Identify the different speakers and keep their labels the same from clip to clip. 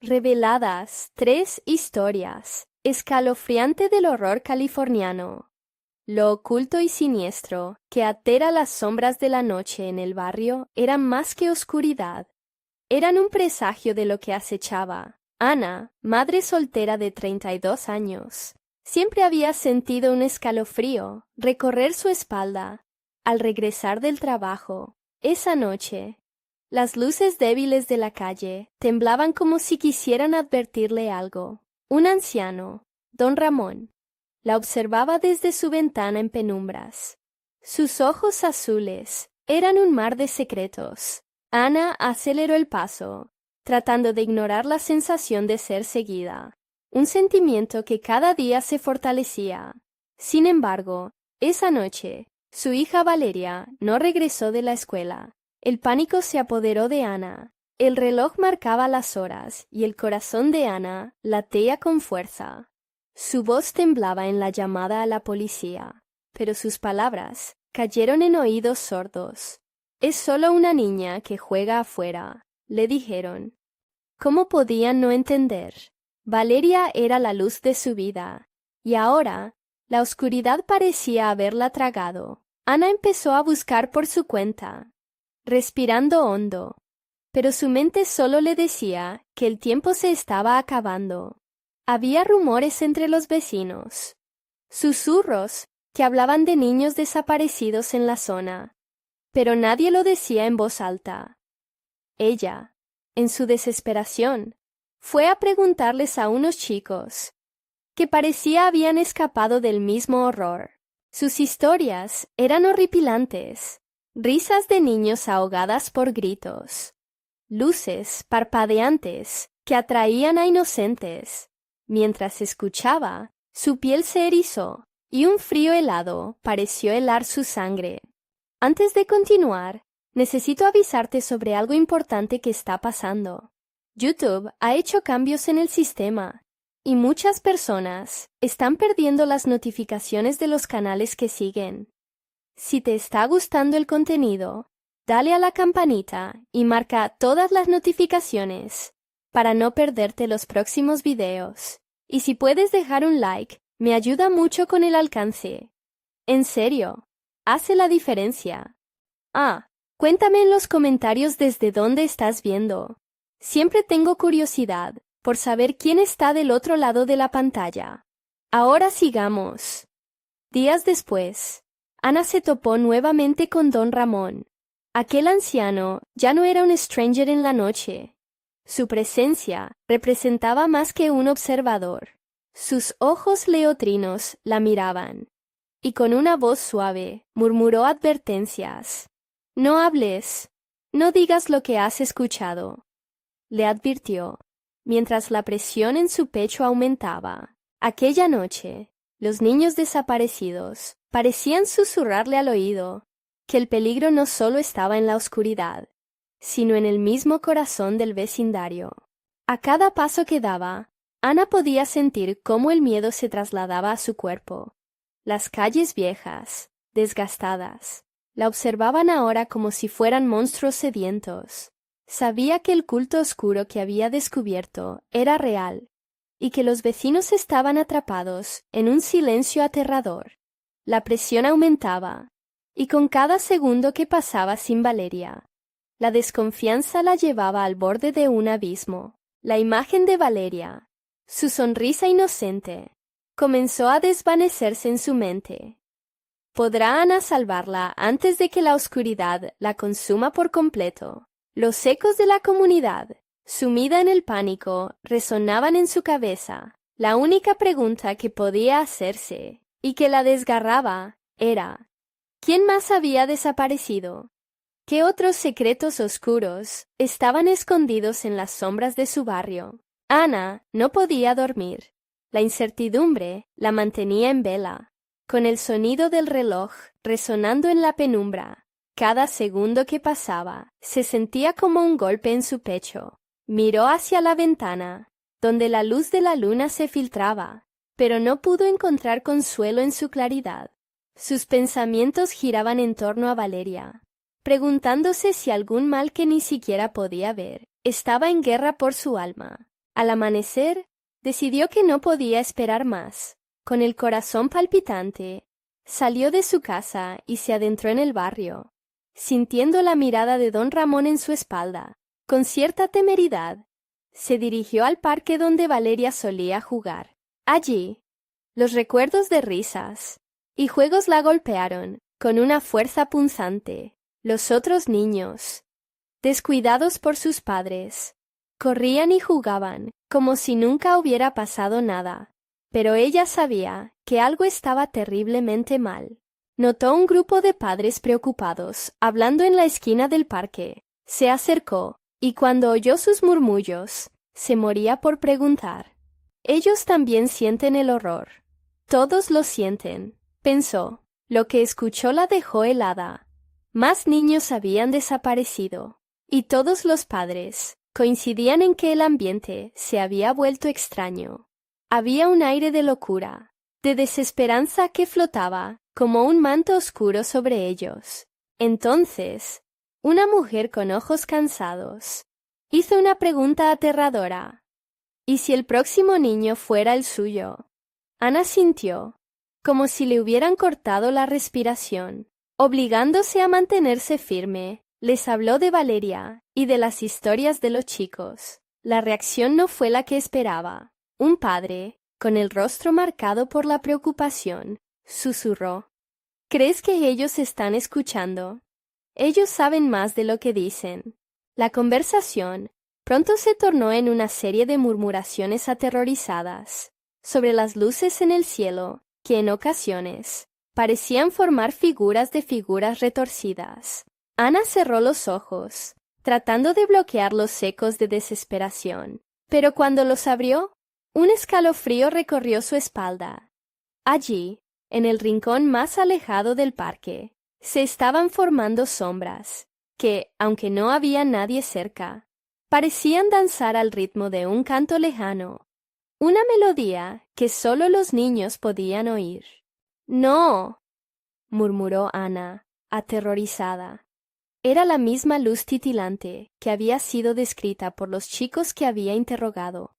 Speaker 1: Reveladas 3 historias. Escalofriante del horror californiano. Lo oculto y siniestro que atera las sombras de la noche en el barrio eran más que oscuridad. Eran un presagio de lo que acechaba. Ana, madre soltera de 32 años, siempre había sentido un escalofrío recorrer su espalda al regresar del trabajo. Esa noche, las luces débiles de la calle temblaban como si quisieran advertirle algo. Un anciano, don Ramón, la observaba desde su ventana en penumbras. Sus ojos azules eran un mar de secretos. Ana aceleró el paso, tratando de ignorar la sensación de ser seguida, un sentimiento que cada día se fortalecía. Sin embargo, esa noche, su hija Valeria no regresó de la escuela. El pánico se apoderó de Ana. El reloj marcaba las horas y el corazón de Ana latía con fuerza. Su voz temblaba en la llamada a la policía, pero sus palabras cayeron en oídos sordos. «Es solo una niña que juega afuera», le dijeron. ¿Cómo podían no entender? Valeria era la luz de su vida, y ahora la oscuridad parecía haberla tragado. Ana empezó a buscar por su cuenta, respirando hondo, pero su mente solo le decía que el tiempo se estaba acabando. Había rumores entre los vecinos, susurros que hablaban de niños desaparecidos en la zona, pero nadie lo decía en voz alta. Ella, en su desesperación, fue a preguntarles a unos chicos que parecía habían escapado del mismo horror. Sus historias eran horripilantes. Risas de niños ahogadas por gritos, luces parpadeantes que atraían a inocentes. Mientras escuchaba, su piel se erizó y un frío helado pareció helar su sangre. Antes de continuar, necesito avisarte sobre algo importante que está pasando. YouTube ha hecho cambios en el sistema y muchas personas están perdiendo las notificaciones de los canales que siguen. Si te está gustando el contenido, dale a la campanita y marca todas las notificaciones para no perderte los próximos videos. Y si puedes dejar un like, me ayuda mucho con el alcance. En serio, hace la diferencia. Cuéntame en los comentarios desde dónde estás viendo. Siempre tengo curiosidad por saber quién está del otro lado de la pantalla. Ahora sigamos. Días después, Ana se topó nuevamente con don Ramón. Aquel anciano ya no era un stranger en la noche. Su presencia representaba más que un observador. Sus ojos leotrinos la miraban, y con una voz suave murmuró advertencias. «No hables, no digas lo que has escuchado», le advirtió, mientras la presión en su pecho aumentaba. Aquella noche, los niños desaparecidos parecían susurrarle al oído que el peligro no solo estaba en la oscuridad, sino en el mismo corazón del vecindario. A cada paso que daba, Ana podía sentir cómo el miedo se trasladaba a su cuerpo. Las calles viejas, desgastadas, la observaban ahora como si fueran monstruos sedientos. Sabía que el culto oscuro que había descubierto era real y que los vecinos estaban atrapados en un silencio aterrador. La presión aumentaba, y con cada segundo que pasaba sin Valeria, la desconfianza la llevaba al borde de un abismo. La imagen de Valeria, su sonrisa inocente, comenzó a desvanecerse en su mente. ¿Podrá Ana salvarla antes de que la oscuridad la consuma por completo? Los ecos de la comunidad, sumida en el pánico, resonaban en su cabeza. La única pregunta que podía hacerse, y que la desgarraba, era: ¿quién más había desaparecido? ¿Qué otros secretos oscuros estaban escondidos en las sombras de su barrio? Ana no podía dormir. La incertidumbre la mantenía en vela, con el sonido del reloj resonando en la penumbra. Cada segundo que pasaba se sentía como un golpe en su pecho. Miró hacia la ventana, donde la luz de la luna se filtraba, pero no pudo encontrar consuelo en su claridad. Sus pensamientos giraban en torno a Valeria, preguntándose si algún mal que ni siquiera podía ver estaba en guerra por su alma. Al amanecer, decidió que no podía esperar más. Con el corazón palpitante, salió de su casa y se adentró en el barrio. Sintiendo la mirada de don Ramón en su espalda, con cierta temeridad, se dirigió al parque donde Valeria solía jugar. Allí, los recuerdos de risas y juegos la golpearon con una fuerza punzante. Los otros niños, descuidados por sus padres, corrían y jugaban como si nunca hubiera pasado nada. Pero ella sabía que algo estaba terriblemente mal. Notó un grupo de padres preocupados hablando en la esquina del parque. Se acercó y cuando oyó sus murmullos, se moría por preguntar. Ellos también sienten el horror. Todos lo sienten, pensó. Lo que escuchó la dejó helada. Más niños habían desaparecido, y todos los padres coincidían en que el ambiente se había vuelto extraño. Había un aire de locura, de desesperanza que flotaba como un manto oscuro sobre ellos. Entonces, una mujer con ojos cansados hizo una pregunta aterradora. ¿Y si el próximo niño fuera el suyo? Ana sintió como si le hubieran cortado la respiración. Obligándose a mantenerse firme, les habló de Valeria y de las historias de los chicos. La reacción no fue la que esperaba. Un padre, con el rostro marcado por la preocupación, susurró. ¿Crees que ellos están escuchando? Ellos saben más de lo que dicen. La conversación pronto se tornó en una serie de murmuraciones aterrorizadas sobre las luces en el cielo que en ocasiones parecían formar figuras de figuras retorcidas. Ana cerró los ojos, tratando de bloquear los ecos de desesperación, pero cuando los abrió, un escalofrío recorrió su espalda. Allí, en el rincón más alejado del parque, se estaban formando sombras que, aunque no había nadie cerca, parecían danzar al ritmo de un canto lejano, una melodía que solo los niños podían oír. «¡No!», murmuró Ana, aterrorizada. Era la misma luz titilante que había sido descrita por los chicos que había interrogado,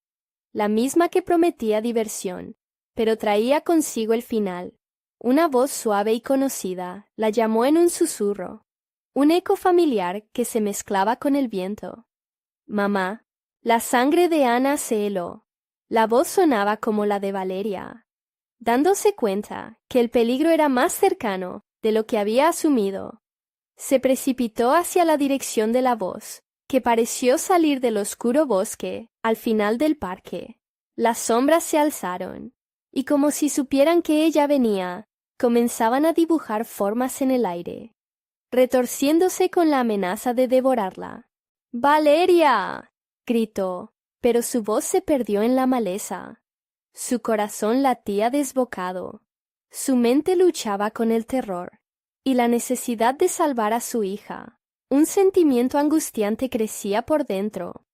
Speaker 1: la misma que prometía diversión, pero traía consigo el final. Una voz suave y conocida la llamó en un susurro, un eco familiar que se mezclaba con el viento. «Mamá». La sangre de Ana se heló. La voz sonaba como la de Valeria. Dándose cuenta que el peligro era más cercano de lo que había asumido, se precipitó hacia la dirección de la voz, que pareció salir del oscuro bosque al final del parque. Las sombras se alzaron, y como si supieran que ella venía, comenzaban a dibujar formas en el aire, retorciéndose con la amenaza de devorarla. «¡Valeria!», gritó, pero su voz se perdió en la maleza. Su corazón latía desbocado. Su mente luchaba con el terror y la necesidad de salvar a su hija. Un sentimiento angustiante crecía por dentro.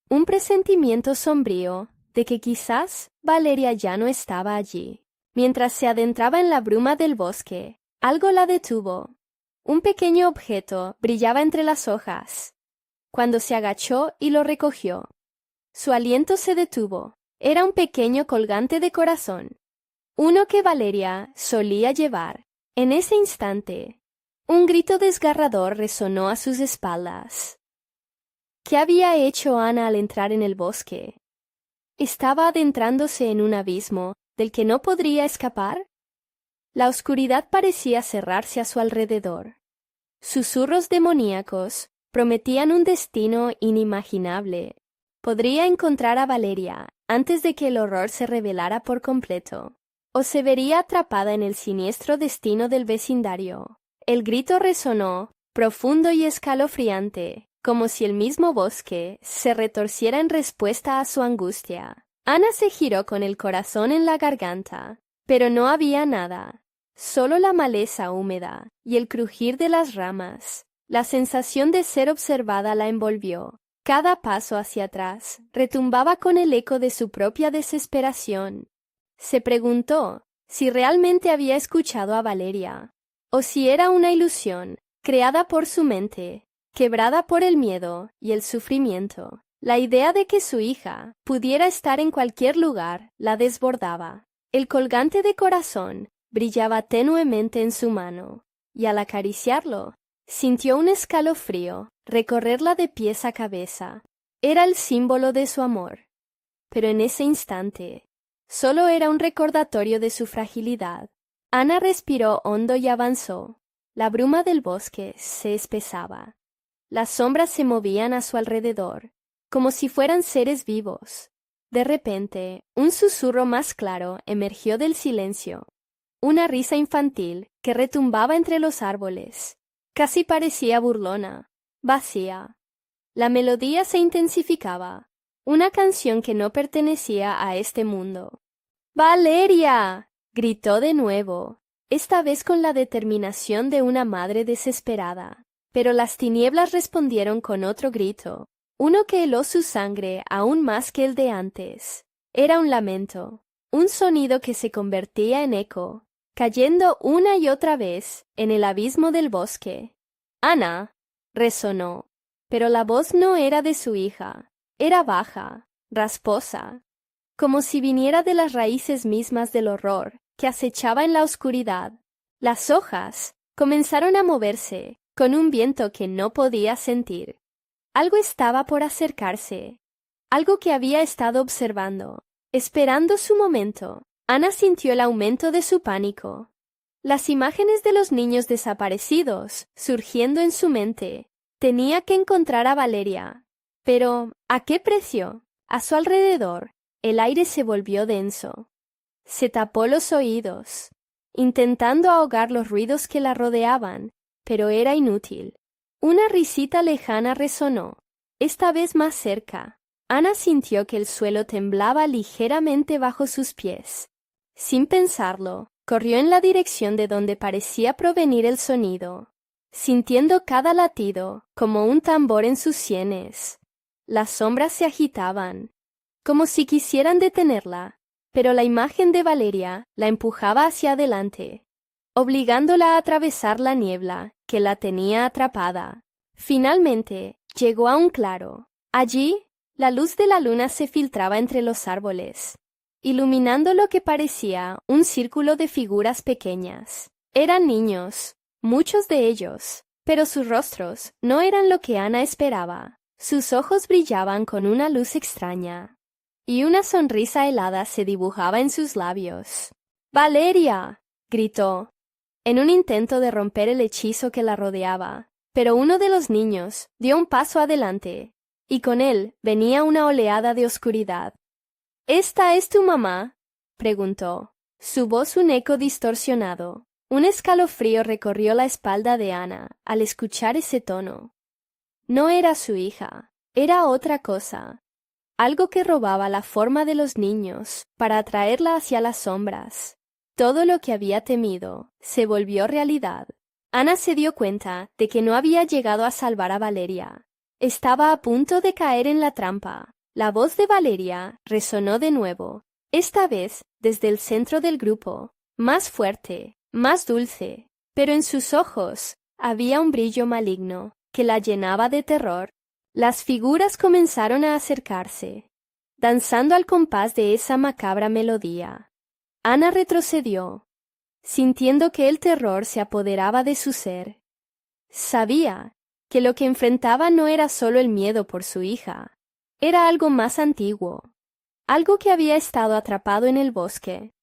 Speaker 1: Un presentimiento sombrío de que quizás Valeria ya no estaba allí. Mientras se adentraba en la bruma del bosque, algo la detuvo. Un pequeño objeto brillaba entre las hojas. Cuando se agachó y lo recogió, su aliento se detuvo. Era un pequeño colgante de corazón, uno que Valeria solía llevar. En ese instante, un grito desgarrador resonó a sus espaldas. ¿Qué había hecho Ana al entrar en el bosque? ¿Estaba adentrándose en un abismo del que no podría escapar? La oscuridad parecía cerrarse a su alrededor. Susurros demoníacos prometían un destino inimaginable. Podría encontrar a Valeria antes de que el horror se revelara por completo, o se vería atrapada en el siniestro destino del vecindario. El grito resonó, profundo y escalofriante, como si el mismo bosque se retorciera en respuesta a su angustia. Ana se giró con el corazón en la garganta, pero no había nada, solo la maleza húmeda y el crujir de las ramas. La sensación de ser observada la envolvió. Cada paso hacia atrás retumbaba con el eco de su propia desesperación. Se preguntó si realmente había escuchado a Valeria, o si era una ilusión creada por su mente, quebrada por el miedo y el sufrimiento. La idea de que su hija pudiera estar en cualquier lugar la desbordaba. El colgante de corazón brillaba tenuemente en su mano, y al acariciarlo, sintió un escalofrío recorrerla de pies a cabeza. Era el símbolo de su amor. Pero en ese instante, solo era un recordatorio de su fragilidad. Ana respiró hondo y avanzó. La bruma del bosque se espesaba. Las sombras se movían a su alrededor, como si fueran seres vivos. De repente, un susurro más claro emergió del silencio. Una risa infantil que retumbaba entre los árboles. Casi parecía burlona, vacía. La melodía se intensificaba. Una canción que no pertenecía a este mundo. ¡Valeria!, gritó de nuevo, esta vez con la determinación de una madre desesperada. Pero las tinieblas respondieron con otro grito, uno que heló su sangre aún más que el de antes. Era un lamento, un sonido que se convertía en eco, cayendo una y otra vez en el abismo del bosque. «Ana», resonó, pero la voz no era de su hija. Era baja, rasposa, como si viniera de las raíces mismas del horror que acechaba en la oscuridad. Las hojas comenzaron a moverse con un viento que no podía sentir. Algo estaba por acercarse, algo que había estado observando, esperando su momento. Ana sintió el aumento de su pánico. Las imágenes de los niños desaparecidos surgiendo en su mente. Tenía que encontrar a Valeria. Pero, ¿a qué precio? A su alrededor, el aire se volvió denso. Se tapó los oídos, intentando ahogar los ruidos que la rodeaban, pero era inútil. Una risita lejana resonó, esta vez más cerca. Ana sintió que el suelo temblaba ligeramente bajo sus pies. Sin pensarlo, corrió en la dirección de donde parecía provenir el sonido, sintiendo cada latido como un tambor en sus sienes. Las sombras se agitaban, como si quisieran detenerla, pero la imagen de Valeria la empujaba hacia adelante, obligándola a atravesar la niebla que la tenía atrapada. Finalmente, llegó a un claro. Allí, la luz de la luna se filtraba entre los árboles, iluminando lo que parecía un círculo de figuras pequeñas. Eran niños, muchos de ellos, pero sus rostros no eran lo que Ana esperaba. Sus ojos brillaban con una luz extraña, y una sonrisa helada se dibujaba en sus labios. «¡Valeria!», gritó, en un intento de romper el hechizo que la rodeaba. Pero uno de los niños dio un paso adelante, y con él venía una oleada de oscuridad. «¿Esta es tu mamá?», preguntó, su voz un eco distorsionado. Un escalofrío recorrió la espalda de Ana al escuchar ese tono. No era su hija, era otra cosa, algo que robaba la forma de los niños para atraerla hacia las sombras. Todo lo que había temido se volvió realidad. Ana se dio cuenta de que no había llegado a salvar a Valeria. Estaba a punto de caer en la trampa. La voz de Valeria resonó de nuevo, esta vez desde el centro del grupo, más fuerte, más dulce, pero en sus ojos había un brillo maligno que la llenaba de terror. Las figuras comenzaron a acercarse, danzando al compás de esa macabra melodía. Ana retrocedió, sintiendo que el terror se apoderaba de su ser. Sabía que lo que enfrentaba no era solo el miedo por su hija, era algo más antiguo, algo que había estado atrapado en el bosque,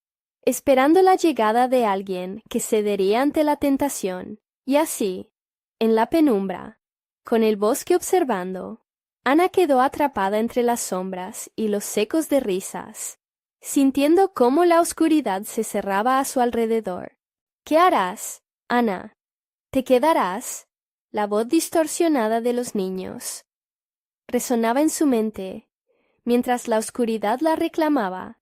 Speaker 1: esperando la llegada de alguien que cedería ante la tentación. Y así, en la penumbra, con el bosque observando, Ana quedó atrapada entre las sombras y los ecos de risas, sintiendo cómo la oscuridad se cerraba a su alrededor. «¿Qué harás, Ana? ¿Te quedarás?», la voz distorsionada de los niños resonaba en su mente, mientras la oscuridad la reclamaba.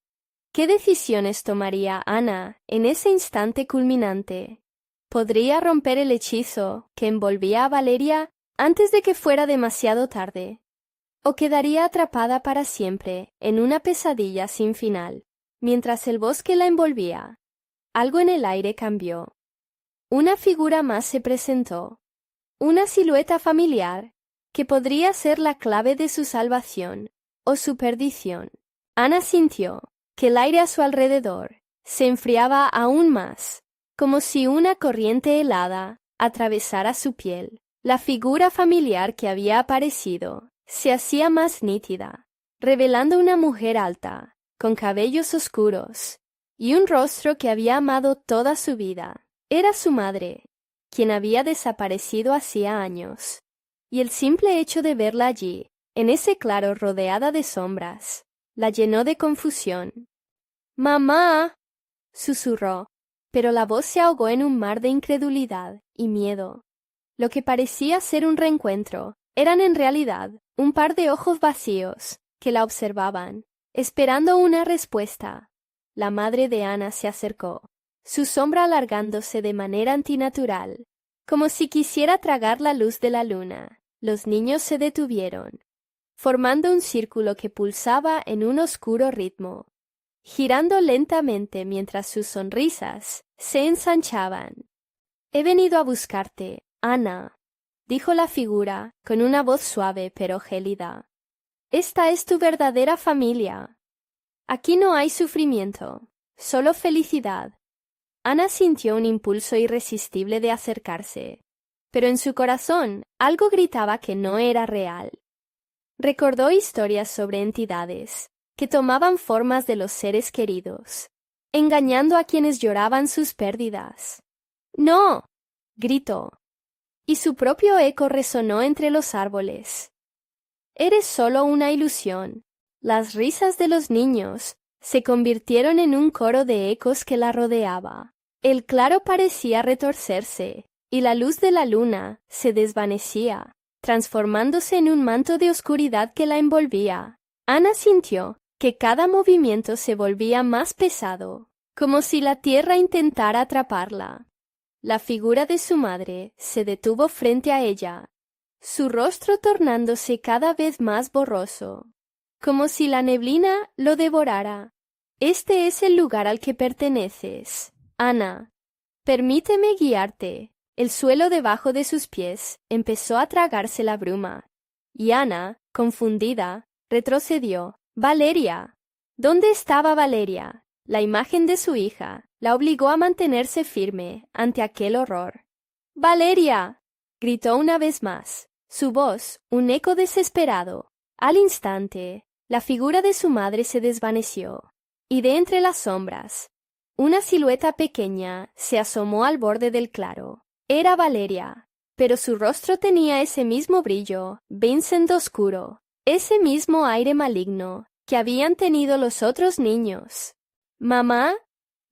Speaker 1: ¿Qué decisiones tomaría Ana en ese instante culminante? ¿Podría romper el hechizo que envolvía a Valeria antes de que fuera demasiado tarde? ¿O quedaría atrapada para siempre en una pesadilla sin final? Mientras el bosque la envolvía, algo en el aire cambió. Una figura más se presentó, una silueta familiar que podría ser la clave de su salvación o su perdición. Ana sintió que el aire a su alrededor se enfriaba aún más, como si una corriente helada atravesara su piel. La figura familiar que había aparecido se hacía más nítida, revelando una mujer alta, con cabellos oscuros y un rostro que había amado toda su vida. Era su madre, quien había desaparecido hacía años, y el simple hecho de verla allí, en ese claro rodeada de sombras, la llenó de confusión. «¡Mamá!», susurró, pero la voz se ahogó en un mar de incredulidad y miedo. Lo que parecía ser un reencuentro eran en realidad un par de ojos vacíos que la observaban, esperando una respuesta. La madre de Ana se acercó, su sombra alargándose de manera antinatural, como si quisiera tragar la luz de la luna. Los niños se detuvieron, formando un círculo que pulsaba en un oscuro ritmo, girando lentamente mientras sus sonrisas se ensanchaban. «He venido a buscarte, Ana», dijo la figura con una voz suave pero gélida. «Esta es tu verdadera familia. Aquí no hay sufrimiento, solo felicidad». Ana sintió un impulso irresistible de acercarse, pero en su corazón algo gritaba que no era real. Recordó historias sobre entidades que tomaban formas de los seres queridos, engañando a quienes lloraban sus pérdidas. «¡No!», gritó, y su propio eco resonó entre los árboles. «Eres solo una ilusión». Las risas de los niños se convirtieron en un coro de ecos que la rodeaba. El claro parecía retorcerse, y la luz de la luna se desvanecía, transformándose en un manto de oscuridad que la envolvía. Ana sintió que cada movimiento se volvía más pesado, como si la tierra intentara atraparla. La figura de su madre se detuvo frente a ella, su rostro tornándose cada vez más borroso, como si la neblina lo devorara. «Este es el lugar al que perteneces, Ana. Permíteme guiarte». El suelo debajo de sus pies empezó a tragarse la bruma, y Ana, confundida, retrocedió. «¡Valeria!». ¿Dónde estaba Valeria? La imagen de su hija la obligó a mantenerse firme ante aquel horror. «¡Valeria!», gritó una vez más, su voz un eco desesperado. Al instante, la figura de su madre se desvaneció, y de entre las sombras, una silueta pequeña se asomó al borde del claro. Era Valeria, pero su rostro tenía ese mismo brillo, Vincent oscuro, ese mismo aire maligno que habían tenido los otros niños. «Mamá»,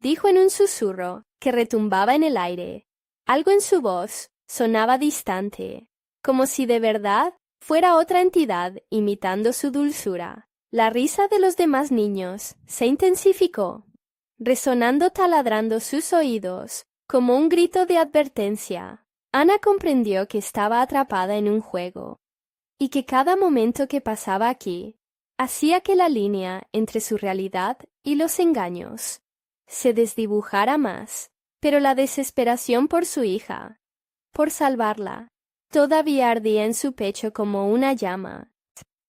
Speaker 1: dijo en un susurro que retumbaba en el aire. Algo en su voz sonaba distante, como si de verdad fuera otra entidad imitando su dulzura. La risa de los demás niños se intensificó, resonando taladrando sus oídos como un grito de advertencia. Ana comprendió que estaba atrapada en un juego, y que cada momento que pasaba aquí hacía que la línea entre su realidad y los engaños se desdibujara más, pero la desesperación por su hija, por salvarla, todavía ardía en su pecho como una llama.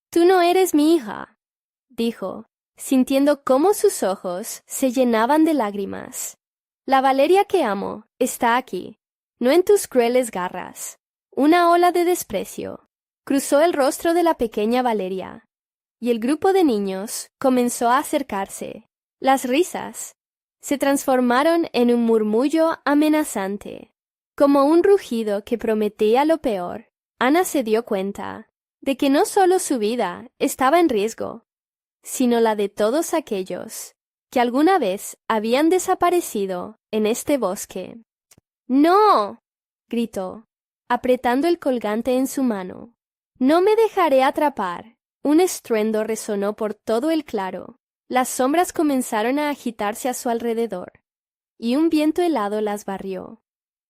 Speaker 1: «Tú no eres mi hija», dijo, sintiendo cómo sus ojos se llenaban de lágrimas. «La Valeria que amo está aquí, no en tus crueles garras». Una ola de desprecio cruzó el rostro de la pequeña Valeria, y el grupo de niños comenzó a acercarse. Las risas se transformaron en un murmullo amenazante, como un rugido que prometía lo peor. Ana se dio cuenta de que no solo su vida estaba en riesgo, sino la de todos aquellos que alguna vez habían desaparecido en este bosque. «¡No!», gritó, apretando el colgante en su mano. «No me dejaré atrapar». Un estruendo resonó por todo el claro. Las sombras comenzaron a agitarse a su alrededor, y un viento helado las barrió,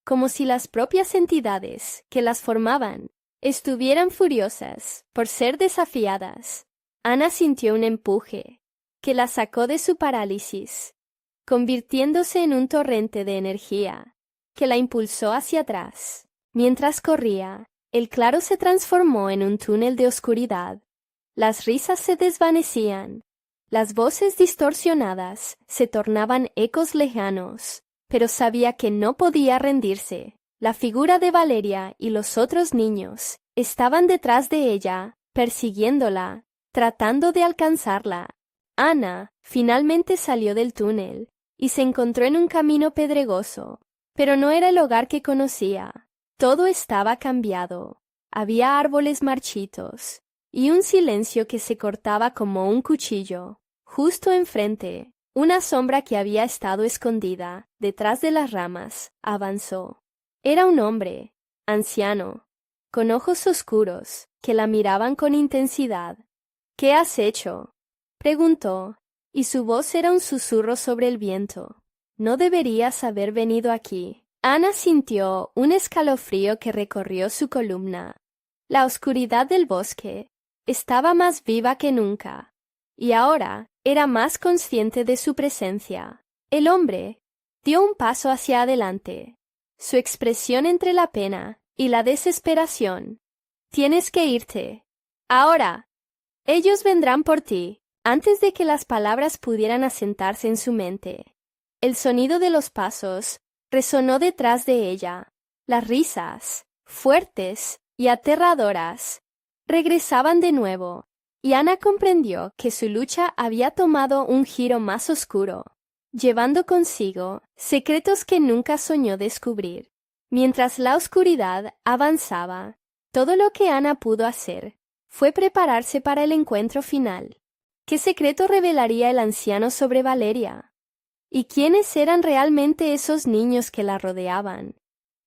Speaker 1: como si las propias entidades que las formaban estuvieran furiosas por ser desafiadas. Ana sintió un empuje que la sacó de su parálisis, convirtiéndose en un torrente de energía que la impulsó hacia atrás. Mientras corría, el claro se transformó en un túnel de oscuridad. Las risas se desvanecían. Las voces distorsionadas se tornaban ecos lejanos, pero sabía que no podía rendirse. La figura de Valeria y los otros niños estaban detrás de ella, persiguiéndola, tratando de alcanzarla. Ana finalmente salió del túnel y se encontró en un camino pedregoso, pero no era el hogar que conocía. Todo estaba cambiado. Había árboles marchitos y un silencio que se cortaba como un cuchillo. Justo enfrente, una sombra que había estado escondida detrás de las ramas avanzó. Era un hombre, anciano, con ojos oscuros, que la miraban con intensidad. —¿Qué has hecho? —preguntó, y su voz era un susurro sobre el viento. —No deberías haber venido aquí. Ana sintió un escalofrío que recorrió su columna. La oscuridad del bosque estaba más viva que nunca, y ahora era más consciente de su presencia. El hombre dio un paso hacia adelante, su expresión entre la pena y la desesperación. —Tienes que irte. Ahora. Ellos vendrán por ti. Antes de que las palabras pudieran asentarse en su mente, el sonido de los pasos resonó detrás de ella. Las risas, fuertes y aterradoras, regresaban de nuevo, y Ana comprendió que su lucha había tomado un giro más oscuro, llevando consigo secretos que nunca soñó descubrir. Mientras la oscuridad avanzaba, todo lo que Ana pudo hacer fue prepararse para el encuentro final. ¿Qué secreto revelaría el anciano sobre Valeria? ¿Y quiénes eran realmente esos niños que la rodeaban,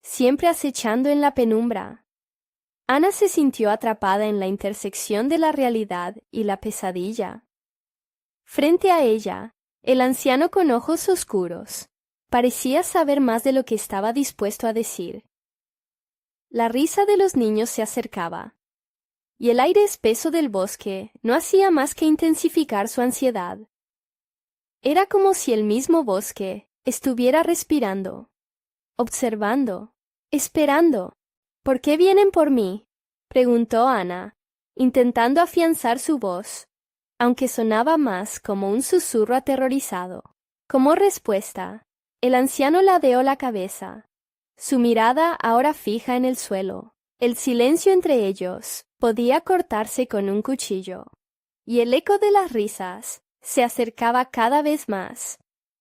Speaker 1: siempre acechando en la penumbra? Ana se sintió atrapada en la intersección de la realidad y la pesadilla. Frente a ella, el anciano con ojos oscuros parecía saber más de lo que estaba dispuesto a decir. La risa de los niños se acercaba, y el aire espeso del bosque no hacía más que intensificar su ansiedad. Era como si el mismo bosque estuviera respirando, observando, esperando. —¿Por qué vienen por mí? —preguntó Ana, intentando afianzar su voz, aunque sonaba más como un susurro aterrorizado. Como respuesta, el anciano ladeó la cabeza, su mirada ahora fija en el suelo. El silencio entre ellos podía cortarse con un cuchillo, y el eco de las risas se acercaba cada vez más.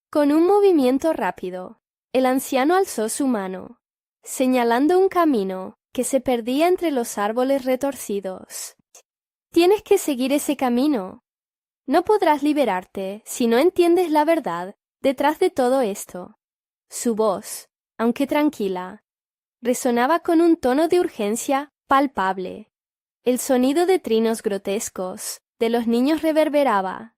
Speaker 1: Con un movimiento rápido, el anciano alzó su mano, señalando un camino que se perdía entre los árboles retorcidos. —Tienes que seguir ese camino. No podrás liberarte si no entiendes la verdad detrás de todo esto. Su voz, aunque tranquila, resonaba con un tono de urgencia palpable. El sonido de trinos grotescos de los niños reverberaba,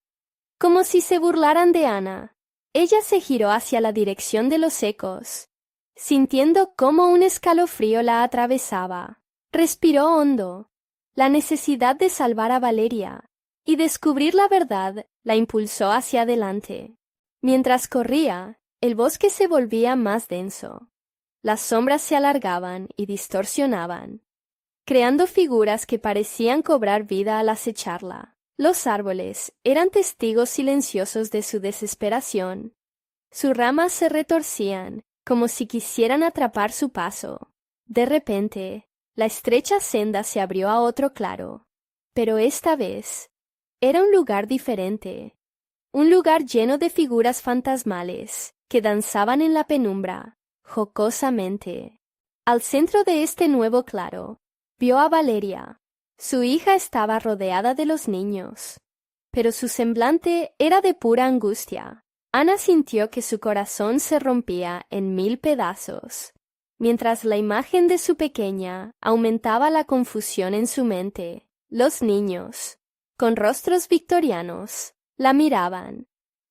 Speaker 1: como si se burlaran de Ana. Ella se giró hacia la dirección de los ecos, sintiendo cómo un escalofrío la atravesaba. Respiró hondo. La necesidad de salvar a Valeria y descubrir la verdad la impulsó hacia adelante. Mientras corría, el bosque se volvía más denso. Las sombras se alargaban y distorsionaban, creando figuras que parecían cobrar vida al acecharla. Los árboles eran testigos silenciosos de su desesperación. Sus ramas se retorcían, como si quisieran atrapar su paso. De repente, la estrecha senda se abrió a otro claro, pero esta vez era un lugar diferente, un lugar lleno de figuras fantasmales que danzaban en la penumbra, jocosamente. Al centro de este nuevo claro, vio a Valeria. Su hija estaba rodeada de los niños, pero su semblante era de pura angustia. Ana sintió que su corazón se rompía en 1000 pedazos, mientras la imagen de su pequeña aumentaba la confusión en su mente. Los niños, con rostros victorianos, la miraban,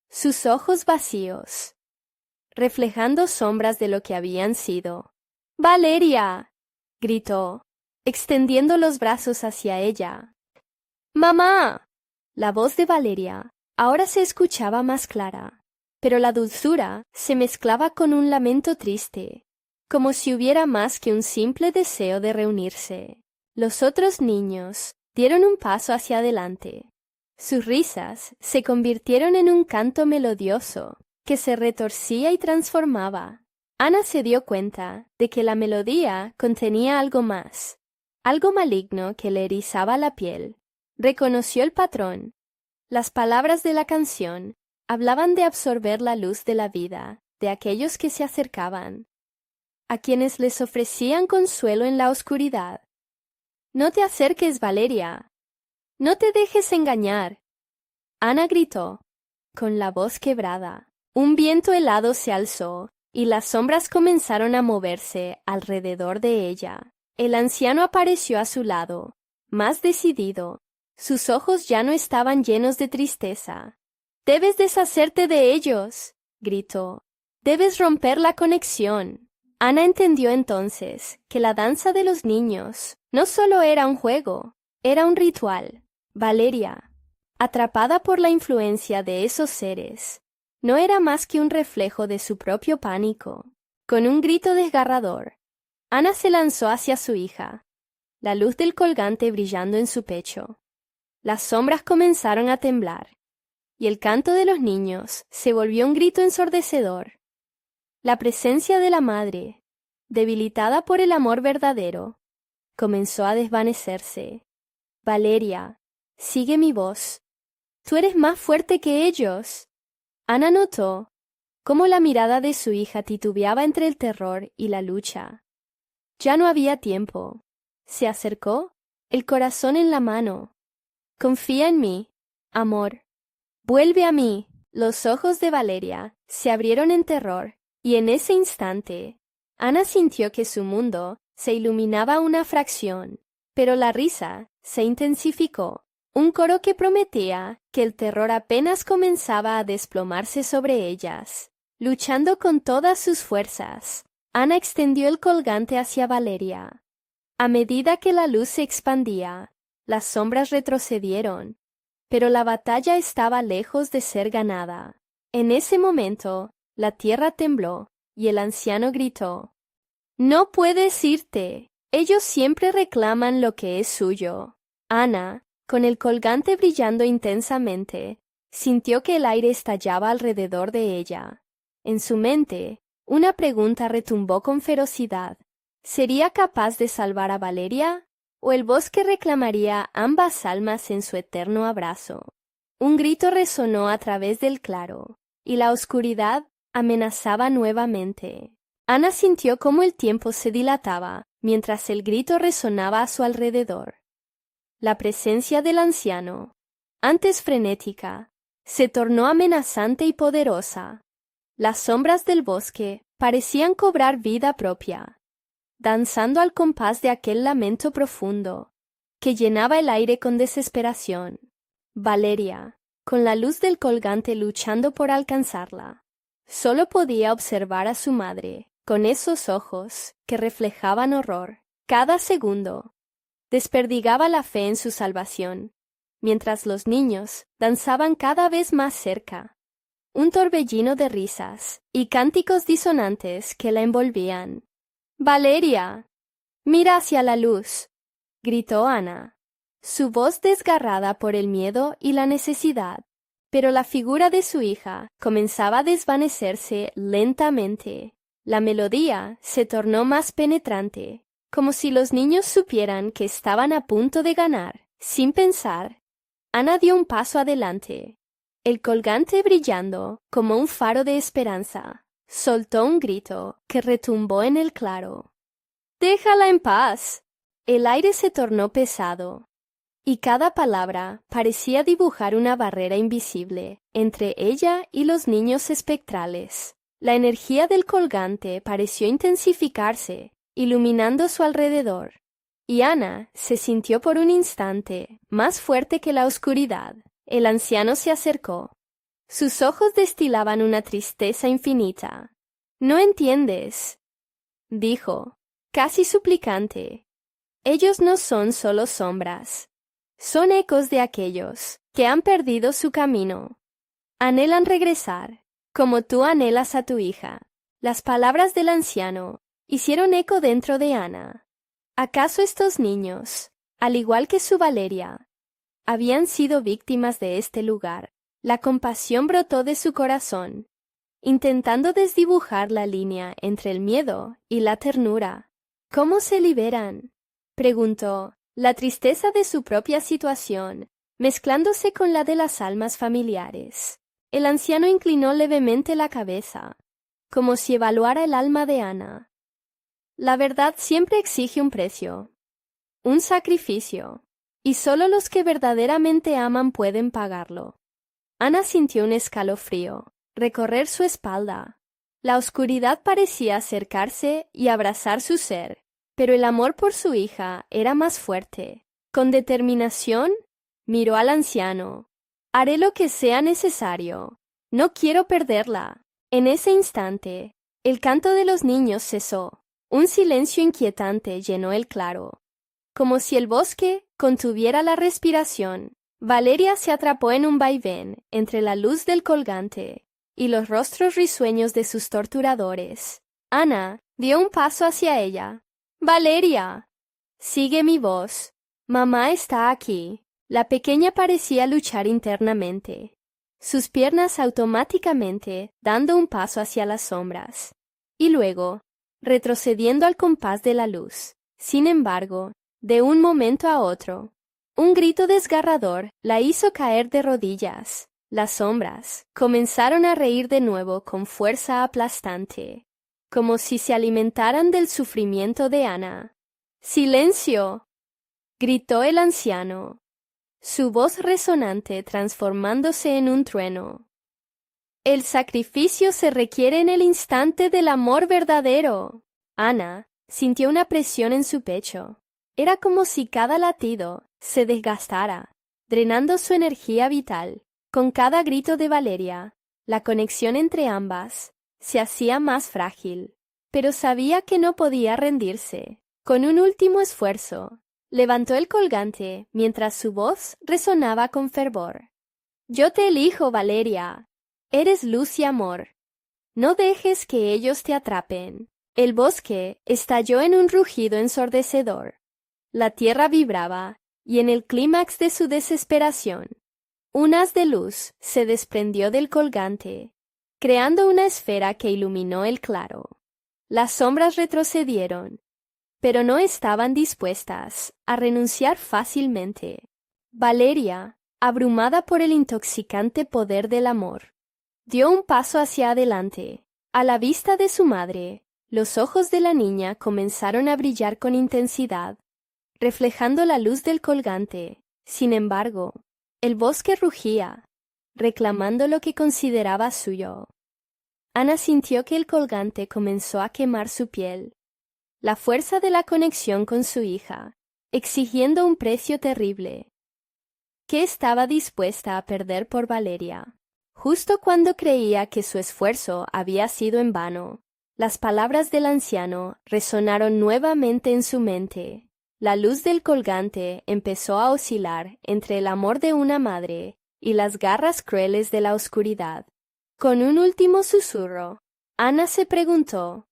Speaker 1: sus ojos vacíos, reflejando sombras de lo que habían sido. —¡Valeria! —gritó, extendiendo los brazos hacia ella. —¡Mamá! La voz de Valeria ahora se escuchaba más clara, pero la dulzura se mezclaba con un lamento triste. como si hubiera más que un simple deseo de reunirse. Los otros niños dieron un paso hacia adelante. Sus risas se convirtieron en un canto melodioso que se retorcía y transformaba. Ana se dio cuenta de que la melodía contenía algo más, algo maligno que le erizaba la piel. Reconoció el patrón. Las palabras de la canción hablaban de absorber la luz de la vida de aquellos que se acercaban, a quienes les ofrecían consuelo en la oscuridad. «No te acerques, Valeria. No te dejes engañar». Ana gritó, con la voz quebrada. Un viento helado se alzó, y las sombras comenzaron a moverse alrededor de ella. El anciano apareció a su lado, más decidido. Sus ojos ya no estaban llenos de tristeza. «Debes deshacerte de ellos», gritó. «Debes romper la conexión». Ana entendió entonces que la danza de los niños no solo era un juego, era un ritual. Valeria, atrapada por la influencia de esos seres, no era más que un reflejo de su propio pánico. Con un grito desgarrador, Ana se lanzó hacia su hija, la luz del colgante brillando en su pecho. Las sombras comenzaron a temblar, y el canto de los niños se volvió un grito ensordecedor. La presencia de la madre, debilitada por el amor verdadero, comenzó a desvanecerse. «Valeria, sigue mi voz. Tú eres más fuerte que ellos». Ana notó cómo la mirada de su hija titubeaba entre el terror y la lucha. Ya no había tiempo. Se acercó, el corazón en la mano. «Confía en mí, amor. Vuelve a mí». Los ojos de Valeria se abrieron en terror, y en ese instante, Ana sintió que su mundo se iluminaba una fracción, pero la risa se intensificó. Un coro que prometía que el terror apenas comenzaba a desplomarse sobre ellas. Luchando con todas sus fuerzas, Ana extendió el colgante hacia Valeria. A medida que la luz se expandía, las sombras retrocedieron, pero la batalla estaba lejos de ser ganada. En ese momento, la tierra tembló y el anciano gritó: «No puedes irte. Ellos siempre reclaman lo que es suyo». Ana, con el colgante brillando intensamente, sintió que el aire estallaba alrededor de ella. En su mente, una pregunta retumbó con ferocidad. ¿Sería capaz de salvar a Valeria? ¿O el bosque reclamaría ambas almas en su eterno abrazo? Un grito resonó a través del claro, y la oscuridad amenazaba nuevamente. Ana sintió cómo el tiempo se dilataba mientras el grito resonaba a su alrededor. La presencia del anciano, antes frenética, se tornó amenazante y poderosa. Las sombras del bosque parecían cobrar vida propia, danzando al compás de aquel lamento profundo que llenaba el aire con desesperación. Valeria, con la luz del colgante luchando por alcanzarla, solo podía observar a su madre con esos ojos que reflejaban horror. Cada segundo desperdigaba la fe en su salvación, mientras los niños danzaban cada vez más cerca. Un torbellino de risas y cánticos disonantes que la envolvían. «Valeria, mira hacia la luz», gritó Ana, su voz desgarrada por el miedo y la necesidad. Pero la figura de su hija comenzaba a desvanecerse lentamente. La melodía se tornó más penetrante, como si los niños supieran que estaban a punto de ganar. Sin pensar, Ana dio un paso adelante. El colgante brillando como un faro de esperanza, soltó un grito que retumbó en el claro. «¡Déjala en paz!». El aire se tornó pesado, y cada palabra parecía dibujar una barrera invisible entre ella y los niños espectrales. La energía del colgante pareció intensificarse, iluminando su alrededor, y Ana se sintió por un instante más fuerte que la oscuridad. El anciano se acercó. Sus ojos destilaban una tristeza infinita. «No entiendes», dijo, casi suplicante. «Ellos no son solo sombras. Son ecos de aquellos que han perdido su camino. Anhelan regresar, como tú anhelas a tu hija». Las palabras del anciano hicieron eco dentro de Ana. ¿Acaso estos niños, al igual que su Valeria, habían sido víctimas de este lugar? La compasión brotó de su corazón, intentando desdibujar la línea entre el miedo y la ternura. ¿Cómo se liberan?, preguntó, la tristeza de su propia situación, mezclándose con la de las almas familiares. El anciano inclinó levemente la cabeza, como si evaluara el alma de Ana. La verdad siempre exige un precio, un sacrificio, y solo los que verdaderamente aman pueden pagarlo. Ana sintió un escalofrío recorrer su espalda. La oscuridad parecía acercarse y abrazar su ser, pero el amor por su hija era más fuerte. Con determinación, miró al anciano. «Haré lo que sea necesario. No quiero perderla». En ese instante, el canto de los niños cesó. Un silencio inquietante llenó el claro. Como si el bosque contuviera la respiración, Valeria se atrapó en un vaivén entre la luz del colgante y los rostros risueños de sus torturadores. Ana dio un paso hacia ella. «Valeria, sigue mi voz. Mamá está aquí». La pequeña parecía luchar internamente, sus piernas automáticamente dando un paso hacia las sombras, y luego retrocediendo al compás de la luz. Sin embargo, de un momento a otro, un grito desgarrador la hizo caer de rodillas. Las sombras comenzaron a reír de nuevo con fuerza aplastante, como si se alimentaran del sufrimiento de Ana. «¡Silencio!», gritó el anciano, su voz resonante transformándose en un trueno. «El sacrificio se requiere en el instante del amor verdadero». Ana sintió una presión en su pecho. Era como si cada latido se desgastara, drenando su energía vital. Con cada grito de Valeria, la conexión entre ambas se hacía más frágil, pero sabía que no podía rendirse. Con un último esfuerzo, levantó el colgante mientras su voz resonaba con fervor. «Yo te elijo, Valeria. Eres luz y amor. No dejes que ellos te atrapen». El bosque estalló en un rugido ensordecedor. La tierra vibraba, y en el clímax de su desesperación, un haz de luz se desprendió del colgante, creando una esfera que iluminó el claro. Las sombras retrocedieron, pero no estaban dispuestas a renunciar fácilmente. Valeria, abrumada por el intoxicante poder del amor, dio un paso hacia adelante. A la vista de su madre, los ojos de la niña comenzaron a brillar con intensidad, reflejando la luz del colgante. Sin embargo, el bosque rugía, reclamando lo que consideraba suyo. Ana sintió que el colgante comenzó a quemar su piel, la fuerza de la conexión con su hija, exigiendo un precio terrible. ¿Qué estaba dispuesta a perder por Valeria? Justo cuando creía que su esfuerzo había sido en vano, las palabras del anciano resonaron nuevamente en su mente. La luz del colgante empezó a oscilar entre el amor de una madre y las garras crueles de la oscuridad. Con un último susurro, Ana se preguntó,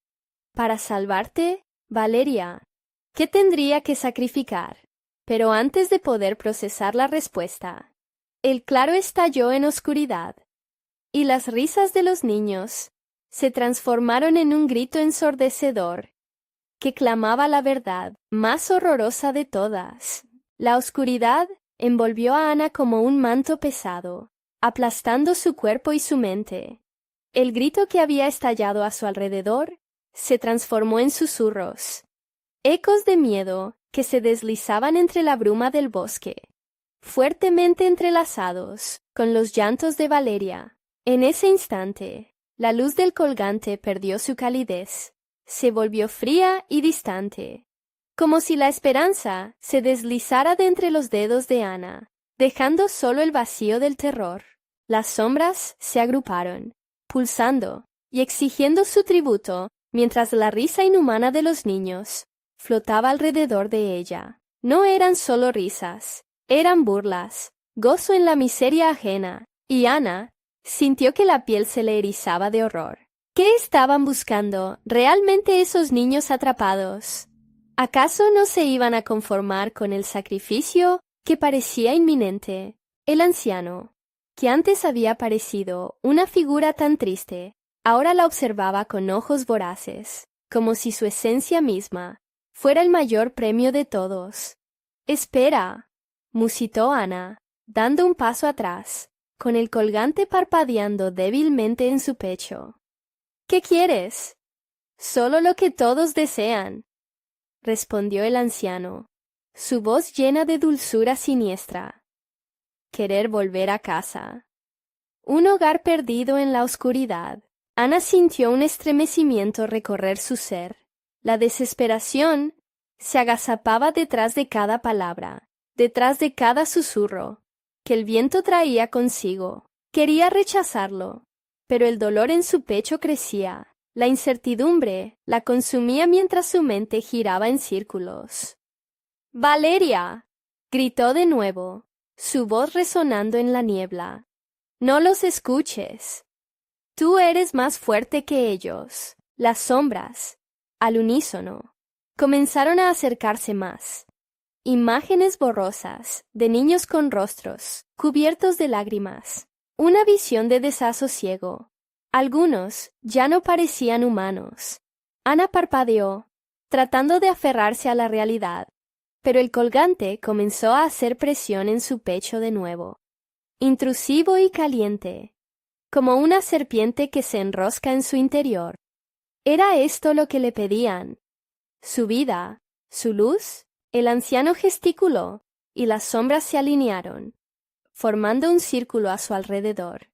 Speaker 1: «¿Para salvarte, Valeria, qué tendría que sacrificar?». Pero antes de poder procesar la respuesta, el claro estalló en oscuridad, y las risas de los niños se transformaron en un grito ensordecedor que clamaba la verdad más horrorosa de todas. La oscuridad envolvió a Ana como un manto pesado, aplastando su cuerpo y su mente. El grito que había estallado a su alrededor se transformó en susurros, ecos de miedo que se deslizaban entre la bruma del bosque, fuertemente entrelazados con los llantos de Valeria. En ese instante, la luz del colgante perdió su calidez. Se volvió fría y distante, como si la esperanza se deslizara de entre los dedos de Ana, dejando solo el vacío del terror. Las sombras se agruparon, pulsando y exigiendo su tributo, mientras la risa inhumana de los niños flotaba alrededor de ella. No eran solo risas, eran burlas, gozo en la miseria ajena, y Ana sintió que la piel se le erizaba de horror. ¿Qué estaban buscando realmente esos niños atrapados? ¿Acaso no se iban a conformar con el sacrificio que parecía inminente? El anciano, que antes había parecido una figura tan triste, ahora la observaba con ojos voraces, como si su esencia misma fuera el mayor premio de todos. «Espera», musitó Ana, dando un paso atrás, con el colgante parpadeando débilmente en su pecho. «¿Qué quieres?» «Solo lo que todos desean», respondió el anciano, su voz llena de dulzura siniestra. «Querer volver a casa». Un hogar perdido en la oscuridad. Ana sintió un estremecimiento recorrer su ser. La desesperación se agazapaba detrás de cada palabra, detrás de cada susurro que el viento traía consigo. Quería rechazarlo, pero el dolor en su pecho crecía. La incertidumbre la consumía mientras su mente giraba en círculos. «¡Valeria!», gritó de nuevo, su voz resonando en la niebla. «No los escuches. Tú eres más fuerte que ellos». Las sombras, al unísono, comenzaron a acercarse más. Imágenes borrosas de niños con rostros cubiertos de lágrimas. Una visión de desasosiego. Algunos ya no parecían humanos. Ana parpadeó, tratando de aferrarse a la realidad, pero el colgante comenzó a hacer presión en su pecho de nuevo. Intrusivo y caliente, como una serpiente que se enrosca en su interior. ¿Era esto lo que le pedían? ¿Su vida? ¿Su luz? El anciano gesticuló, y las sombras se alinearon, formando un círculo a su alrededor.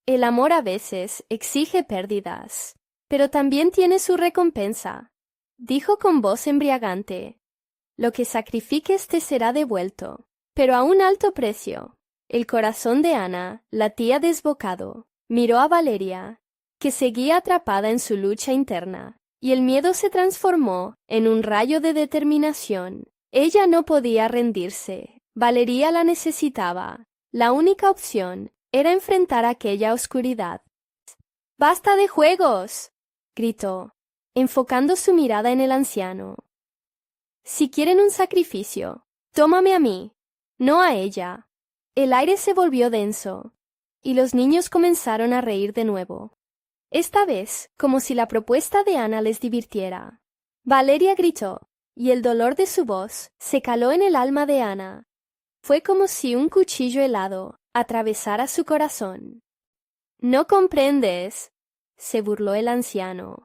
Speaker 1: El amor a veces exige pérdidas, pero también tiene su recompensa, dijo con voz embriagante. Lo que sacrifiques te será devuelto, pero a un alto precio. El corazón de Ana latía desbocado. Miró a Valeria, que seguía atrapada en su lucha interna, y el miedo se transformó en un rayo de determinación. Ella no podía rendirse. Valeria la necesitaba. La única opción era enfrentar aquella oscuridad. «¡Basta de juegos!», gritó, enfocando su mirada en el anciano. «Si quieren un sacrificio, tómame a mí, no a ella». El aire se volvió denso, y los niños comenzaron a reír de nuevo. Esta vez, como si la propuesta de Ana les divirtiera. Valeria gritó, y el dolor de su voz se caló en el alma de Ana. Fue como si un cuchillo helado atravesara su corazón. «No comprendes», se burló el anciano.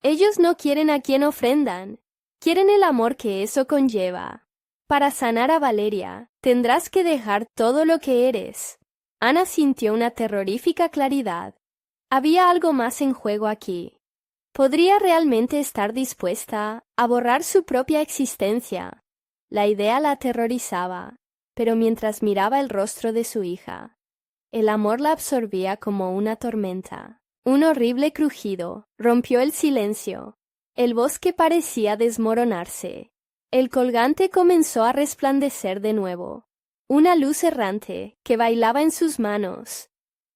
Speaker 1: «Ellos no quieren a quien ofrendan, quieren el amor que eso conlleva. Para sanar a Valeria, tendrás que dejar todo lo que eres». Ana sintió una terrorífica claridad. Había algo más en juego aquí. ¿Podría realmente estar dispuesta a borrar su propia existencia? La idea la aterrorizaba, pero mientras miraba el rostro de su hija, el amor la absorbía como una tormenta. Un horrible crujido rompió el silencio. El bosque parecía desmoronarse. El colgante comenzó a resplandecer de nuevo. Una luz errante que bailaba en sus manos.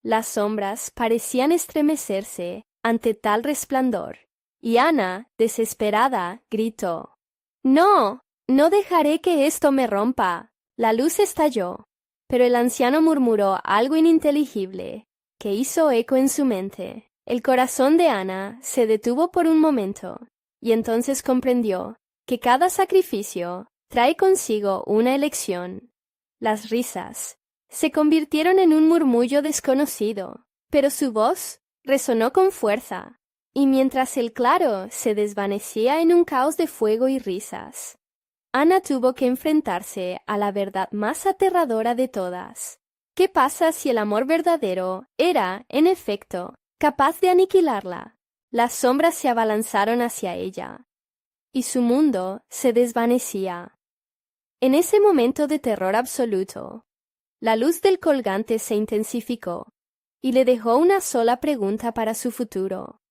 Speaker 1: Las sombras parecían estremecerse ante tal resplandor, y Ana, desesperada, gritó: «¡No! ¡No dejaré que esto me rompa!». La luz estalló, pero el anciano murmuró algo ininteligible que hizo eco en su mente. El corazón de Ana se detuvo por un momento, y entonces comprendió que cada sacrificio trae consigo una elección. Las risas se convirtieron en un murmullo desconocido, pero su voz resonó con fuerza, y mientras el claro se desvanecía en un caos de fuego y risas, Ana tuvo que enfrentarse a la verdad más aterradora de todas. ¿Qué pasa si el amor verdadero era, en efecto, capaz de aniquilarla? Las sombras se abalanzaron hacia ella, y su mundo se desvanecía. En ese momento de terror absoluto, la luz del colgante se intensificó y le dejó una sola pregunta para su futuro.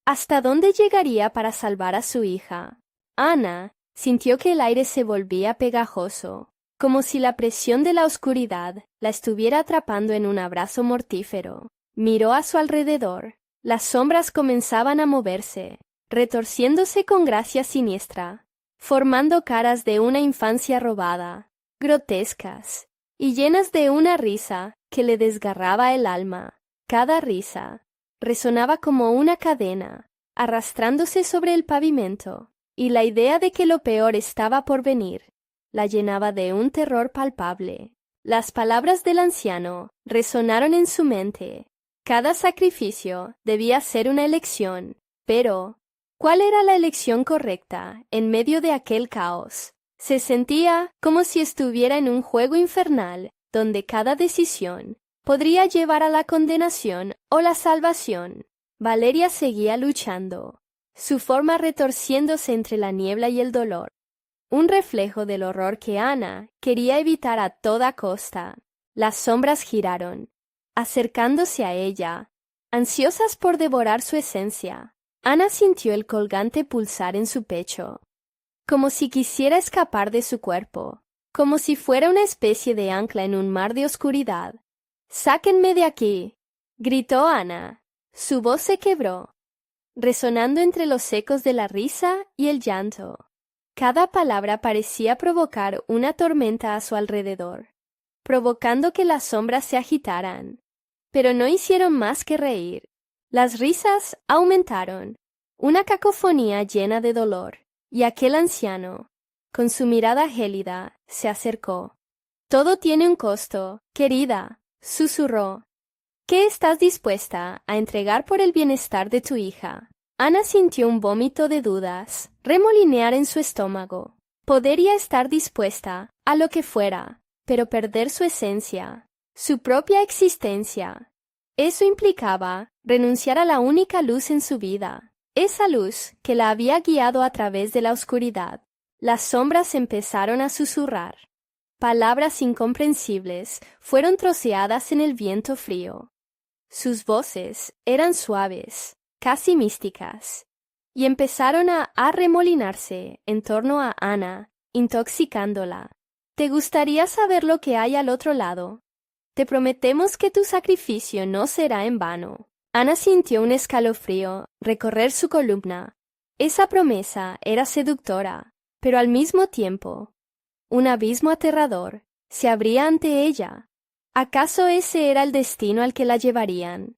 Speaker 1: ¿Hasta dónde llegaría para salvar a su hija? Ana sintió que el aire se volvía pegajoso, como si la presión de la oscuridad la estuviera atrapando en un abrazo mortífero. Miró a su alrededor. Las sombras comenzaban a moverse, retorciéndose con gracia siniestra, formando caras de una infancia robada, grotescas, y llenas de una risa que le desgarraba el alma. Cada risa resonaba como una cadena, arrastrándose sobre el pavimento, y la idea de que lo peor estaba por venir la llenaba de un terror palpable. Las palabras del anciano resonaron en su mente. Cada sacrificio debía ser una elección, pero ¿cuál era la elección correcta en medio de aquel caos? Se sentía como si estuviera en un juego infernal, donde cada decisión podría llevar a la condenación o la salvación. Valeria seguía luchando, su forma retorciéndose entre la niebla y el dolor, un reflejo del horror que Ana quería evitar a toda costa. Las sombras giraron, acercándose a ella, ansiosas por devorar su esencia. Ana sintió el colgante pulsar en su pecho, como si quisiera escapar de su cuerpo, como si fuera una especie de ancla en un mar de oscuridad. «¡Sáquenme de aquí!», gritó Ana. Su voz se quebró, resonando entre los ecos de la risa y el llanto. Cada palabra parecía provocar una tormenta a su alrededor, provocando que las sombras se agitaran. Pero no hicieron más que reír. Las risas aumentaron, una cacofonía llena de dolor, y aquel anciano, con su mirada gélida, se acercó. «Todo tiene un costo, querida», susurró. «¿Qué estás dispuesta a entregar por el bienestar de tu hija?» Ana sintió un vómito de dudas remolinear en su estómago. Podría estar dispuesta a lo que fuera, pero perder su esencia, su propia existencia. Eso implicaba renunciar a la única luz en su vida, esa luz que la había guiado a través de la oscuridad. Las sombras empezaron a susurrar. Palabras incomprensibles fueron troceadas en el viento frío. Sus voces eran suaves, casi místicas, y empezaron a arremolinarse en torno a Ana, intoxicándola. «¿Te gustaría saber lo que hay al otro lado? Te prometemos que tu sacrificio no será en vano». Ana sintió un escalofrío recorrer su columna. Esa promesa era seductora, pero al mismo tiempo, un abismo aterrador se abría ante ella. ¿Acaso ese era el destino al que la llevarían?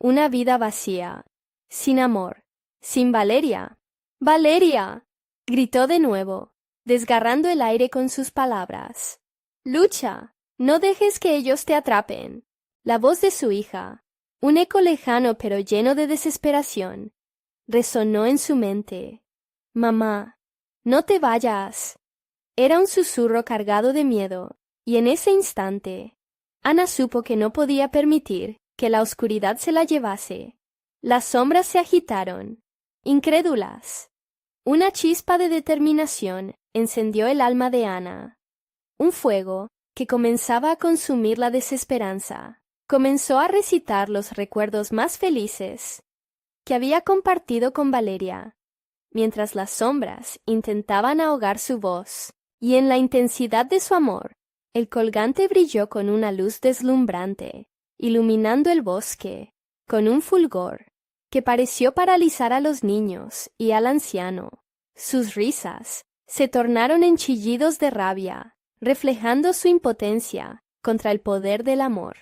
Speaker 1: Una vida vacía, sin amor, sin Valeria. «¡Valeria!», gritó de nuevo, desgarrando el aire con sus palabras. «¡Lucha! No dejes que ellos te atrapen». La voz de su hija, un eco lejano pero lleno de desesperación, resonó en su mente. «Mamá, no te vayas». Era un susurro cargado de miedo, y en ese instante, Ana supo que no podía permitir que la oscuridad se la llevase. Las sombras se agitaron, incrédulas. Una chispa de determinación encendió el alma de Ana. Un fuego que comenzaba a consumir la desesperanza. Comenzó a recitar los recuerdos más felices que había compartido con Valeria, mientras las sombras intentaban ahogar su voz, y en la intensidad de su amor, el colgante brilló con una luz deslumbrante, iluminando el bosque, con un fulgor que pareció paralizar a los niños y al anciano. Sus risas se tornaron en chillidos de rabia, reflejando su impotencia contra el poder del amor.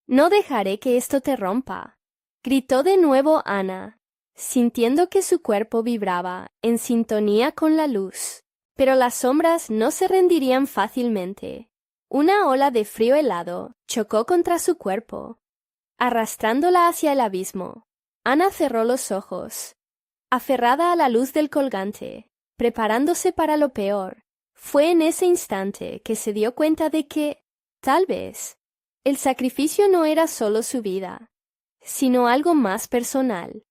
Speaker 1: «No dejaré que esto te rompa», gritó de nuevo Ana, sintiendo que su cuerpo vibraba en sintonía con la luz. Pero las sombras no se rendirían fácilmente. Una ola de frío helado chocó contra su cuerpo, arrastrándola hacia el abismo. Ana cerró los ojos, aferrada a la luz del colgante, preparándose para lo peor. Fue en ese instante que se dio cuenta de que, tal vez, el sacrificio no era solo su vida, sino algo más personal,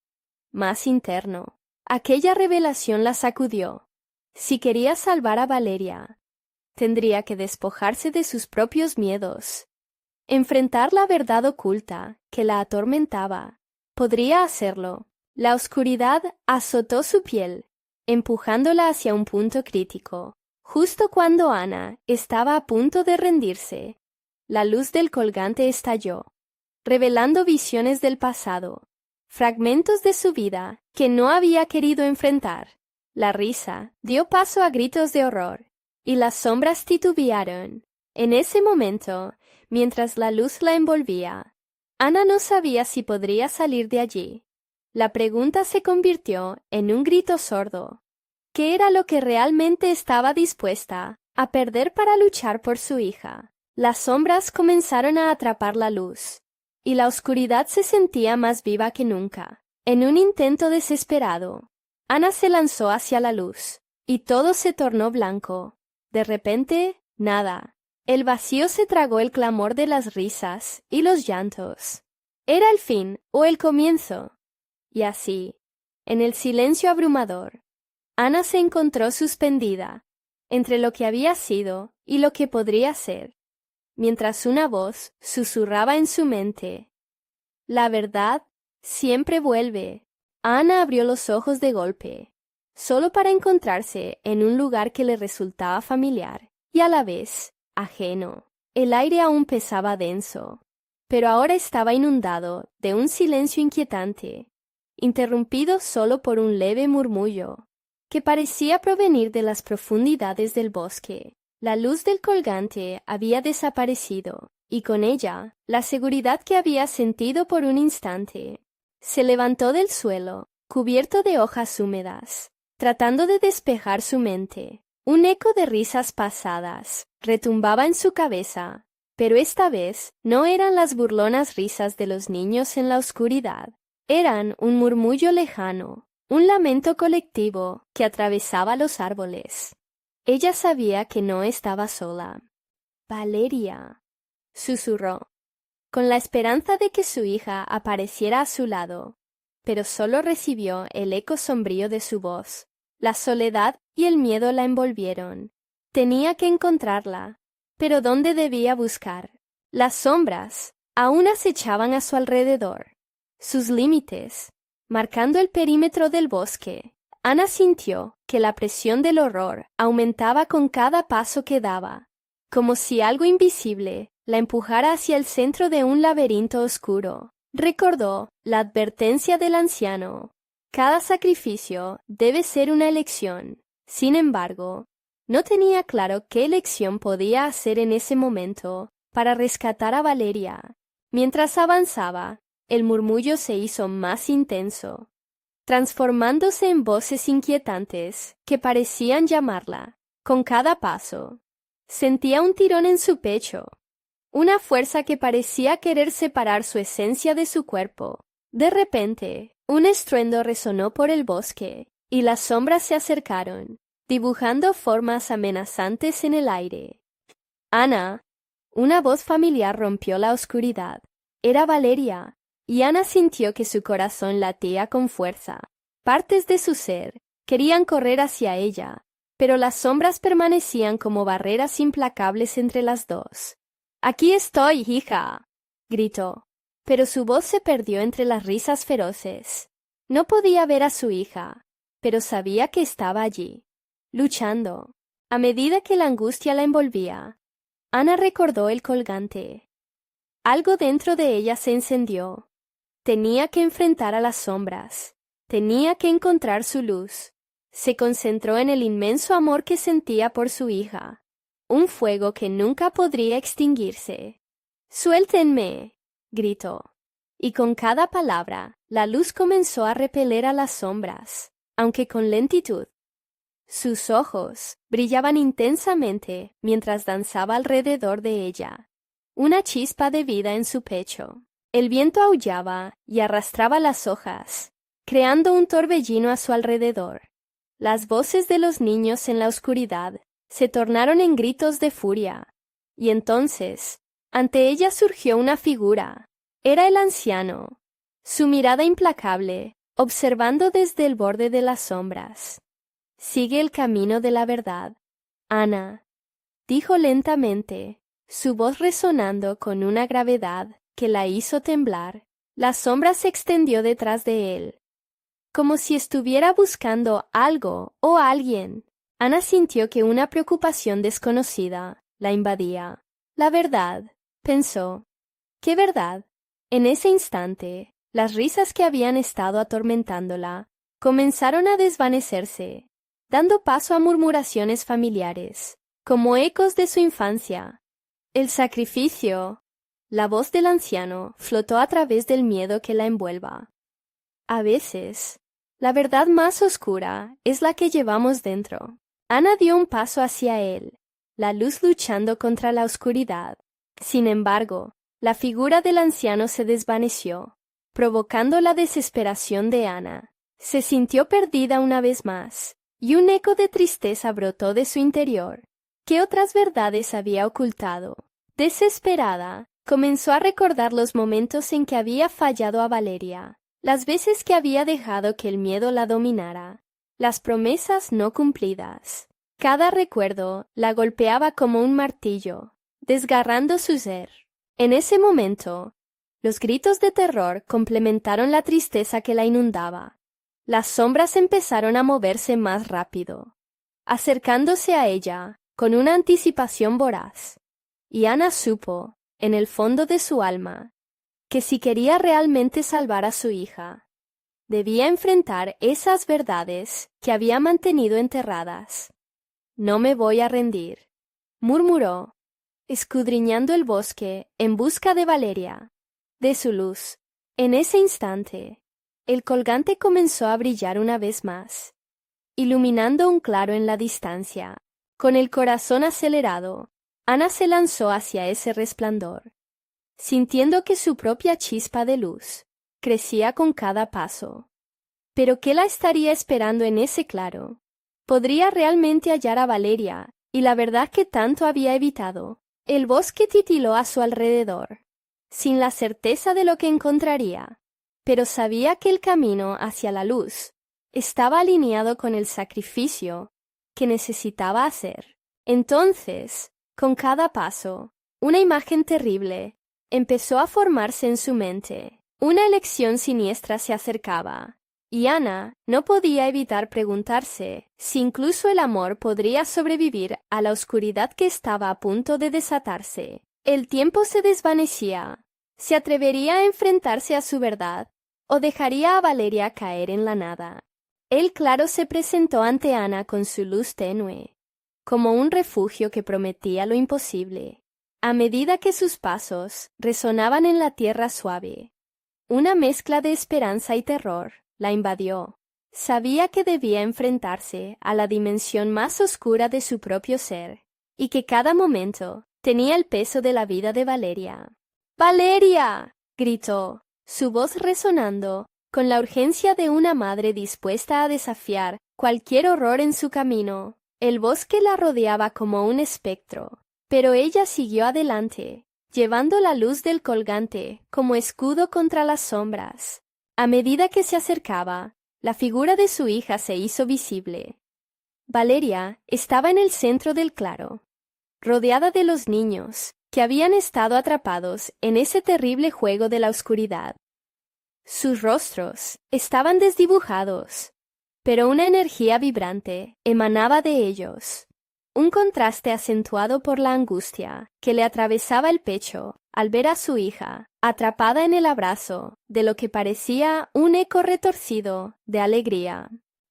Speaker 1: más interno. Aquella revelación la sacudió. Si quería salvar a Valeria, tendría que despojarse de sus propios miedos, enfrentar la verdad oculta que la atormentaba. Podría hacerlo. La oscuridad azotó su piel, empujándola hacia un punto crítico. Justo cuando Ana estaba a punto de rendirse, la luz del colgante estalló, revelando visiones del pasado, fragmentos de su vida que no había querido enfrentar. La risa dio paso a gritos de horror, y las sombras titubearon. En ese momento, mientras la luz la envolvía, Ana no sabía si podría salir de allí. La pregunta se convirtió en un grito sordo. ¿Qué era lo que realmente estaba dispuesta a perder para luchar por su hija? Las sombras comenzaron a atrapar la luz, y la oscuridad se sentía más viva que nunca. En un intento desesperado, Ana se lanzó hacia la luz, y todo se tornó blanco. De repente, nada. El vacío se tragó el clamor de las risas y los llantos. Era el fin o el comienzo. Y así, en el silencio abrumador, Ana se encontró suspendida entre lo que había sido y lo que podría ser, mientras una voz susurraba en su mente: «La verdad siempre vuelve». Ana abrió los ojos de golpe, solo para encontrarse en un lugar que le resultaba familiar y a la vez ajeno. El aire aún pesaba denso, pero ahora estaba inundado de un silencio inquietante, interrumpido solo por un leve murmullo que parecía provenir de las profundidades del bosque. La luz del colgante había desaparecido, y con ella la seguridad que había sentido por un instante. Se levantó del suelo, cubierto de hojas húmedas, tratando de despejar su mente. Un eco de risas pasadas retumbaba en su cabeza, pero esta vez no eran las burlonas risas de los niños en la oscuridad. Eran un murmullo lejano, un lamento colectivo que atravesaba los árboles. Ella sabía que no estaba sola. «Valeria», susurró, con la esperanza de que su hija apareciera a su lado, pero solo recibió el eco sombrío de su voz. La soledad y el miedo la envolvieron. Tenía que encontrarla, pero ¿dónde debía buscar? Las sombras aún acechaban a su alrededor, sus límites, marcando el perímetro del bosque. Ana sintió que la presión del horror aumentaba con cada paso que daba, como si algo invisible la empujara hacia el centro de un laberinto oscuro. Recordó la advertencia del anciano: «Cada sacrificio debe ser una elección». Sin embargo, no tenía claro qué elección podía hacer en ese momento para rescatar a Valeria. Mientras avanzaba, el murmullo se hizo más intenso, transformándose en voces inquietantes que parecían llamarla. Con cada paso, sentía un tirón en su pecho, una fuerza que parecía querer separar su esencia de su cuerpo. De repente, un estruendo resonó por el bosque, y las sombras se acercaron, dibujando formas amenazantes en el aire. «Ana». Una voz familiar rompió la oscuridad. Era Valeria, y Ana sintió que su corazón latía con fuerza. Partes de su ser querían correr hacia ella, pero las sombras permanecían como barreras implacables entre las dos. «Aquí estoy, hija», gritó, pero su voz se perdió entre las risas feroces. No podía ver a su hija, pero sabía que estaba allí, luchando. A medida que la angustia la envolvía, Ana recordó el colgante. Algo dentro de ella se encendió. Tenía que enfrentar a las sombras. Tenía que encontrar su luz. Se concentró en el inmenso amor que sentía por su hija, un fuego que nunca podría extinguirse. «Suéltenme», gritó, y con cada palabra la luz comenzó a repeler a las sombras, aunque con lentitud. Sus ojos brillaban intensamente mientras danzaba alrededor de ella, una chispa de vida en su pecho. El viento aullaba y arrastraba las hojas, creando un torbellino a su alrededor. Las voces de los niños en la oscuridad se tornaron en gritos de furia, y entonces, ante ella surgió una figura. Era el anciano, su mirada implacable, observando desde el borde de las sombras. «Sigue el camino de la verdad, Ana», dijo lentamente, su voz resonando con una gravedad que la hizo temblar. La sombra se extendió detrás de él, como si estuviera buscando algo o alguien. Ana sintió que una preocupación desconocida la invadía. «La verdad», pensó. «¿Qué verdad?». En ese instante, Las risas que habían estado atormentándola comenzaron a desvanecerse, dando paso a murmuraciones familiares, como ecos de su infancia. El sacrificio. La voz del anciano flotó a través del miedo que la envuelva. A veces, la verdad más oscura es la que llevamos dentro. Ana dio un paso hacia él, la luz luchando contra la oscuridad. Sin embargo, la figura del anciano se desvaneció, provocando la desesperación de Ana. Se sintió perdida una vez más, y un eco de tristeza brotó de su interior. ¿Qué otras verdades había ocultado? Desesperada, comenzó a recordar los momentos en que había fallado a Valeria, las veces que había dejado que el miedo la dominara, las promesas no cumplidas. Cada recuerdo la golpeaba como un martillo, desgarrando su ser. En ese momento, los gritos de terror complementaron la tristeza que la inundaba. Las sombras empezaron a moverse más rápido, acercándose a ella con una anticipación voraz. Y Ana supo, en el fondo de su alma, que si quería realmente salvar a su hija, debía enfrentar esas verdades que había mantenido enterradas. «No me voy a rendir», murmuró, escudriñando el bosque en busca de Valeria, de su luz. En ese instante, el colgante comenzó a brillar una vez más, iluminando un claro en la distancia. Con el corazón acelerado, Ana se lanzó hacia ese resplandor, sintiendo que su propia chispa de luz crecía con cada paso. ¿Pero qué la estaría esperando en ese claro? ¿Podría realmente hallar a Valeria y la verdad que tanto había evitado? El bosque titiló a su alrededor, sin la certeza de lo que encontraría, pero sabía que el camino hacia la luz estaba alineado con el sacrificio que necesitaba hacer. Entonces, con cada paso, una imagen terrible empezó a formarse en su mente. Una elección siniestra se acercaba, y Ana no podía evitar preguntarse si incluso el amor podría sobrevivir a la oscuridad que estaba a punto de desatarse. El tiempo se desvanecía. ¿Se atrevería a enfrentarse a su verdad o dejaría a Valeria caer en la nada? El claro se presentó ante Ana con su luz tenue, como un refugio que prometía lo imposible. A medida que sus pasos resonaban en la tierra suave, una mezcla de esperanza y terror la invadió. Sabía que debía enfrentarse a la dimensión más oscura de su propio ser, y que cada momento tenía el peso de la vida de Valeria. «¡Valeria!», gritó, su voz resonando con la urgencia de una madre dispuesta a desafiar cualquier horror en su camino. El bosque la rodeaba como un espectro, pero ella siguió adelante, llevando la luz del colgante como escudo contra las sombras. A medida que se acercaba, la figura de su hija se hizo visible. Valeria estaba en el centro del claro, rodeada de los niños que habían estado atrapados en ese terrible juego de la oscuridad. Sus rostros estaban desdibujados, pero una energía vibrante emanaba de ellos, un contraste acentuado por la angustia que le atravesaba el pecho al ver a su hija atrapada en el abrazo de lo que parecía un eco retorcido de alegría.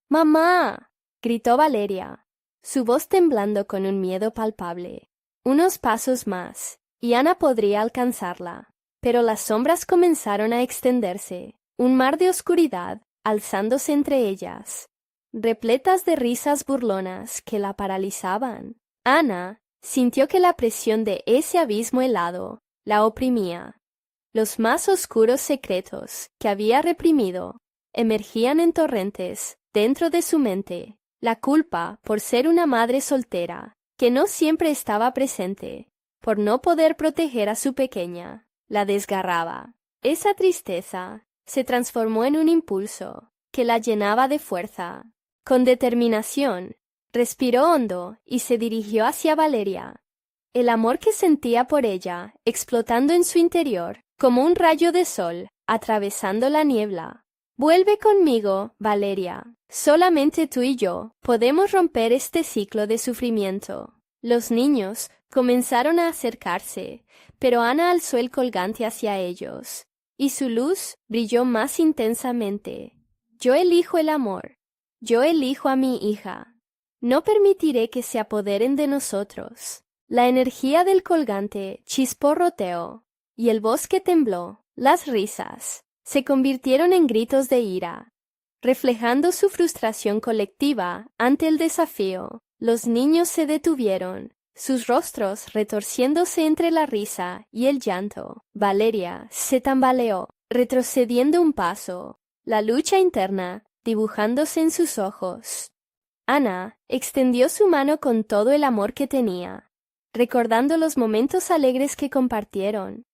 Speaker 1: «¡Mamá!», gritó Valeria, su voz temblando con un miedo palpable. Unos pasos más, y Ana podría alcanzarla, pero las sombras comenzaron a extenderse, un mar de oscuridad alzándose entre ellas, repletas de risas burlonas que la paralizaban. Ana sintió que la presión de ese abismo helado la oprimía. Los más oscuros secretos que había reprimido emergían en torrentes dentro de su mente. La culpa por ser una madre soltera, que no siempre estaba presente, por no poder proteger a su pequeña, la desgarraba. Esa tristeza se transformó en un impulso que la llenaba de fuerza. Con determinación, respiró hondo y se dirigió hacia Valeria. El amor que sentía por ella, explotando en su interior, como un rayo de sol, atravesando la niebla. «Vuelve conmigo, Valeria. Solamente tú y yo podemos romper este ciclo de sufrimiento». Los niños comenzaron a acercarse, pero Ana alzó el colgante hacia ellos, y su luz brilló más intensamente. Yo elijo el amor. Yo elijo a mi hija. No permitiré que se apoderen de nosotros. La energía del colgante chisporroteó, y el bosque tembló. Las risas se convirtieron en gritos de ira. Reflejando su frustración colectiva ante el desafío, los niños se detuvieron, sus rostros retorciéndose entre la risa y el llanto. Valeria se tambaleó, retrocediendo un paso, la lucha interna dibujándose en sus ojos. Ana extendió su mano con todo el amor que tenía, recordando los momentos alegres que compartieron.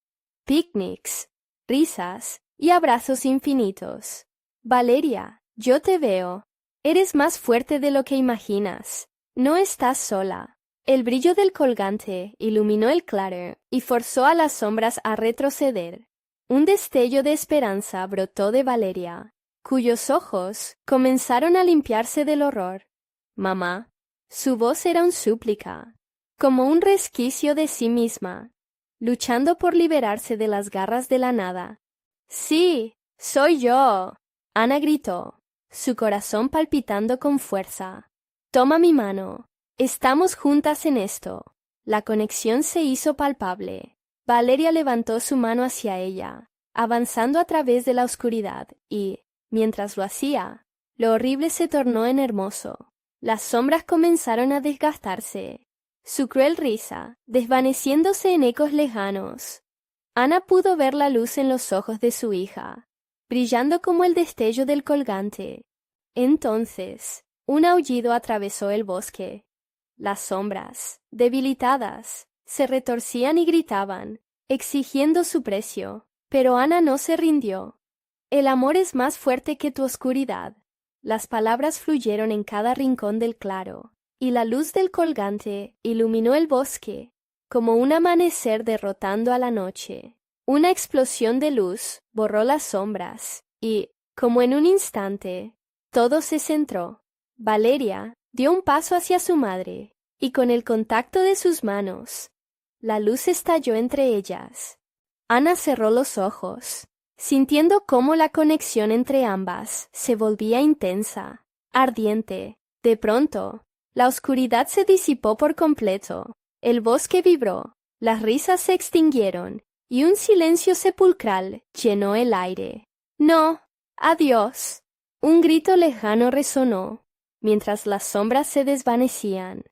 Speaker 1: Picnics, risas y abrazos infinitos. Valeria, yo te veo. Eres más fuerte de lo que imaginas. No estás sola. El brillo del colgante iluminó el claro y forzó a las sombras a retroceder. Un destello de esperanza brotó de Valeria, cuyos ojos comenzaron a limpiarse del horror. Mamá. Su voz era un súplica, como un resquicio de sí misma, luchando por liberarse de las garras de la nada. Sí, soy yo. Ana gritó, su corazón palpitando con fuerza. Toma mi mano. Estamos juntas en esto. La conexión se hizo palpable. Valeria levantó su mano hacia ella, avanzando a través de la oscuridad, y, mientras lo hacía, lo horrible se tornó en hermoso. Las sombras comenzaron a desgastarse, su cruel risa desvaneciéndose en ecos lejanos. Ana pudo ver la luz en los ojos de su hija, brillando como el destello del colgante. Entonces, un aullido atravesó el bosque. Las sombras, debilitadas, se retorcían y gritaban, exigiendo su precio, pero Ana no se rindió. El amor es más fuerte que tu oscuridad. Las palabras fluyeron en cada rincón del claro, y la luz del colgante iluminó el bosque, como un amanecer derrotando a la noche. Una explosión de luz borró las sombras, y, como en un instante, todo se centró. Valeria dio un paso hacia su madre, y con el contacto de sus manos, la luz estalló entre ellas. Ana cerró los ojos, sintiendo cómo la conexión entre ambas se volvía intensa, ardiente. De pronto, la oscuridad se disipó por completo, el bosque vibró, las risas se extinguieron, y un silencio sepulcral llenó el aire. No, adiós. Un grito lejano resonó, mientras las sombras se desvanecían,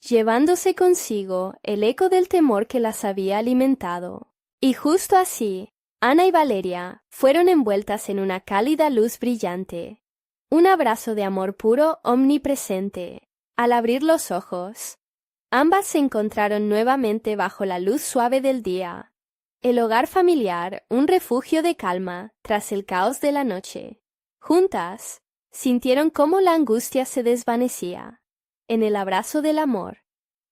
Speaker 1: llevándose consigo el eco del temor que las había alimentado. Y justo así, Ana y Valeria fueron envueltas en una cálida luz brillante, un abrazo de amor puro omnipresente. Al abrir los ojos, ambas se encontraron nuevamente bajo la luz suave del día, el hogar familiar, un refugio de calma tras el caos de la noche. Juntas, sintieron cómo la angustia se desvanecía. En el abrazo del amor,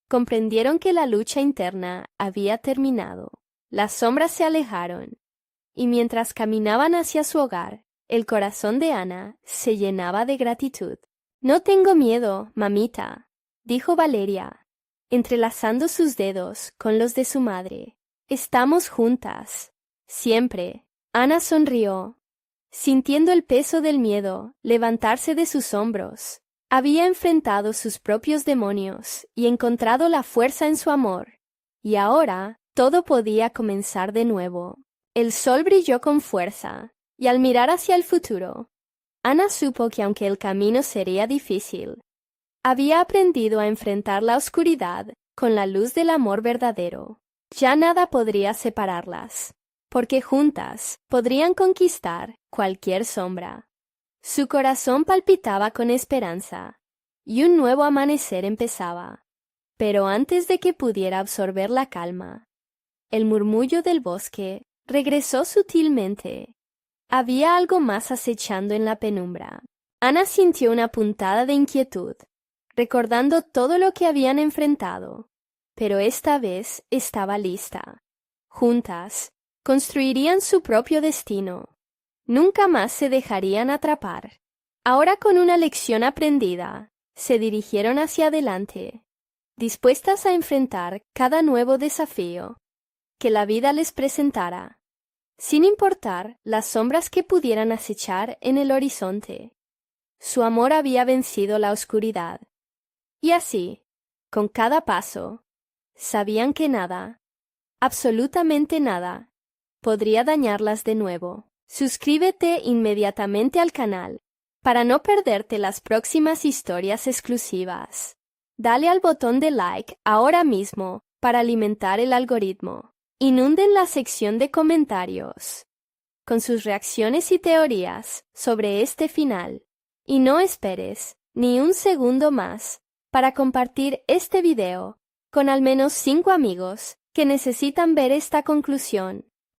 Speaker 1: comprendieron que la lucha interna había terminado. Las sombras se alejaron, y mientras caminaban hacia su hogar, el corazón de Ana se llenaba de gratitud. No tengo miedo, mamita, dijo Valeria, entrelazando sus dedos con los de su madre. Estamos juntas. Siempre. Ana sonrió, sintiendo el peso del miedo levantarse de sus hombros. Había enfrentado sus propios demonios y encontrado la fuerza en su amor. Y ahora todo podía comenzar de nuevo. El sol brilló con fuerza, y al mirar hacia el futuro, Ana supo que aunque el camino sería difícil, había aprendido a enfrentar la oscuridad con la luz del amor verdadero. Ya nada podría separarlas, porque juntas podrían conquistar cualquier sombra. Su corazón palpitaba con esperanza, y un nuevo amanecer empezaba. Pero antes de que pudiera absorber la calma, el murmullo del bosque regresó sutilmente. Había algo más acechando en la penumbra. Ana sintió una puntada de inquietud, recordando todo lo que habían enfrentado, pero esta vez estaba lista. Juntas, construirían su propio destino. Nunca más se dejarían atrapar. Ahora, con una lección aprendida, se dirigieron hacia adelante, dispuestas a enfrentar cada nuevo desafío que la vida les presentara. sin importar las sombras que pudieran acechar en el horizonte. Su amor había vencido la oscuridad. Y así, con cada paso, sabían que nada, absolutamente nada, podría dañarlas de nuevo. Suscríbete inmediatamente al canal para no perderte las próximas historias exclusivas. Dale al botón de like ahora mismo para alimentar el algoritmo. Inunden la sección de comentarios con sus reacciones y teorías sobre este final. Y no esperes ni un segundo más para compartir este video con al menos 5 amigos que necesitan ver esta conclusión.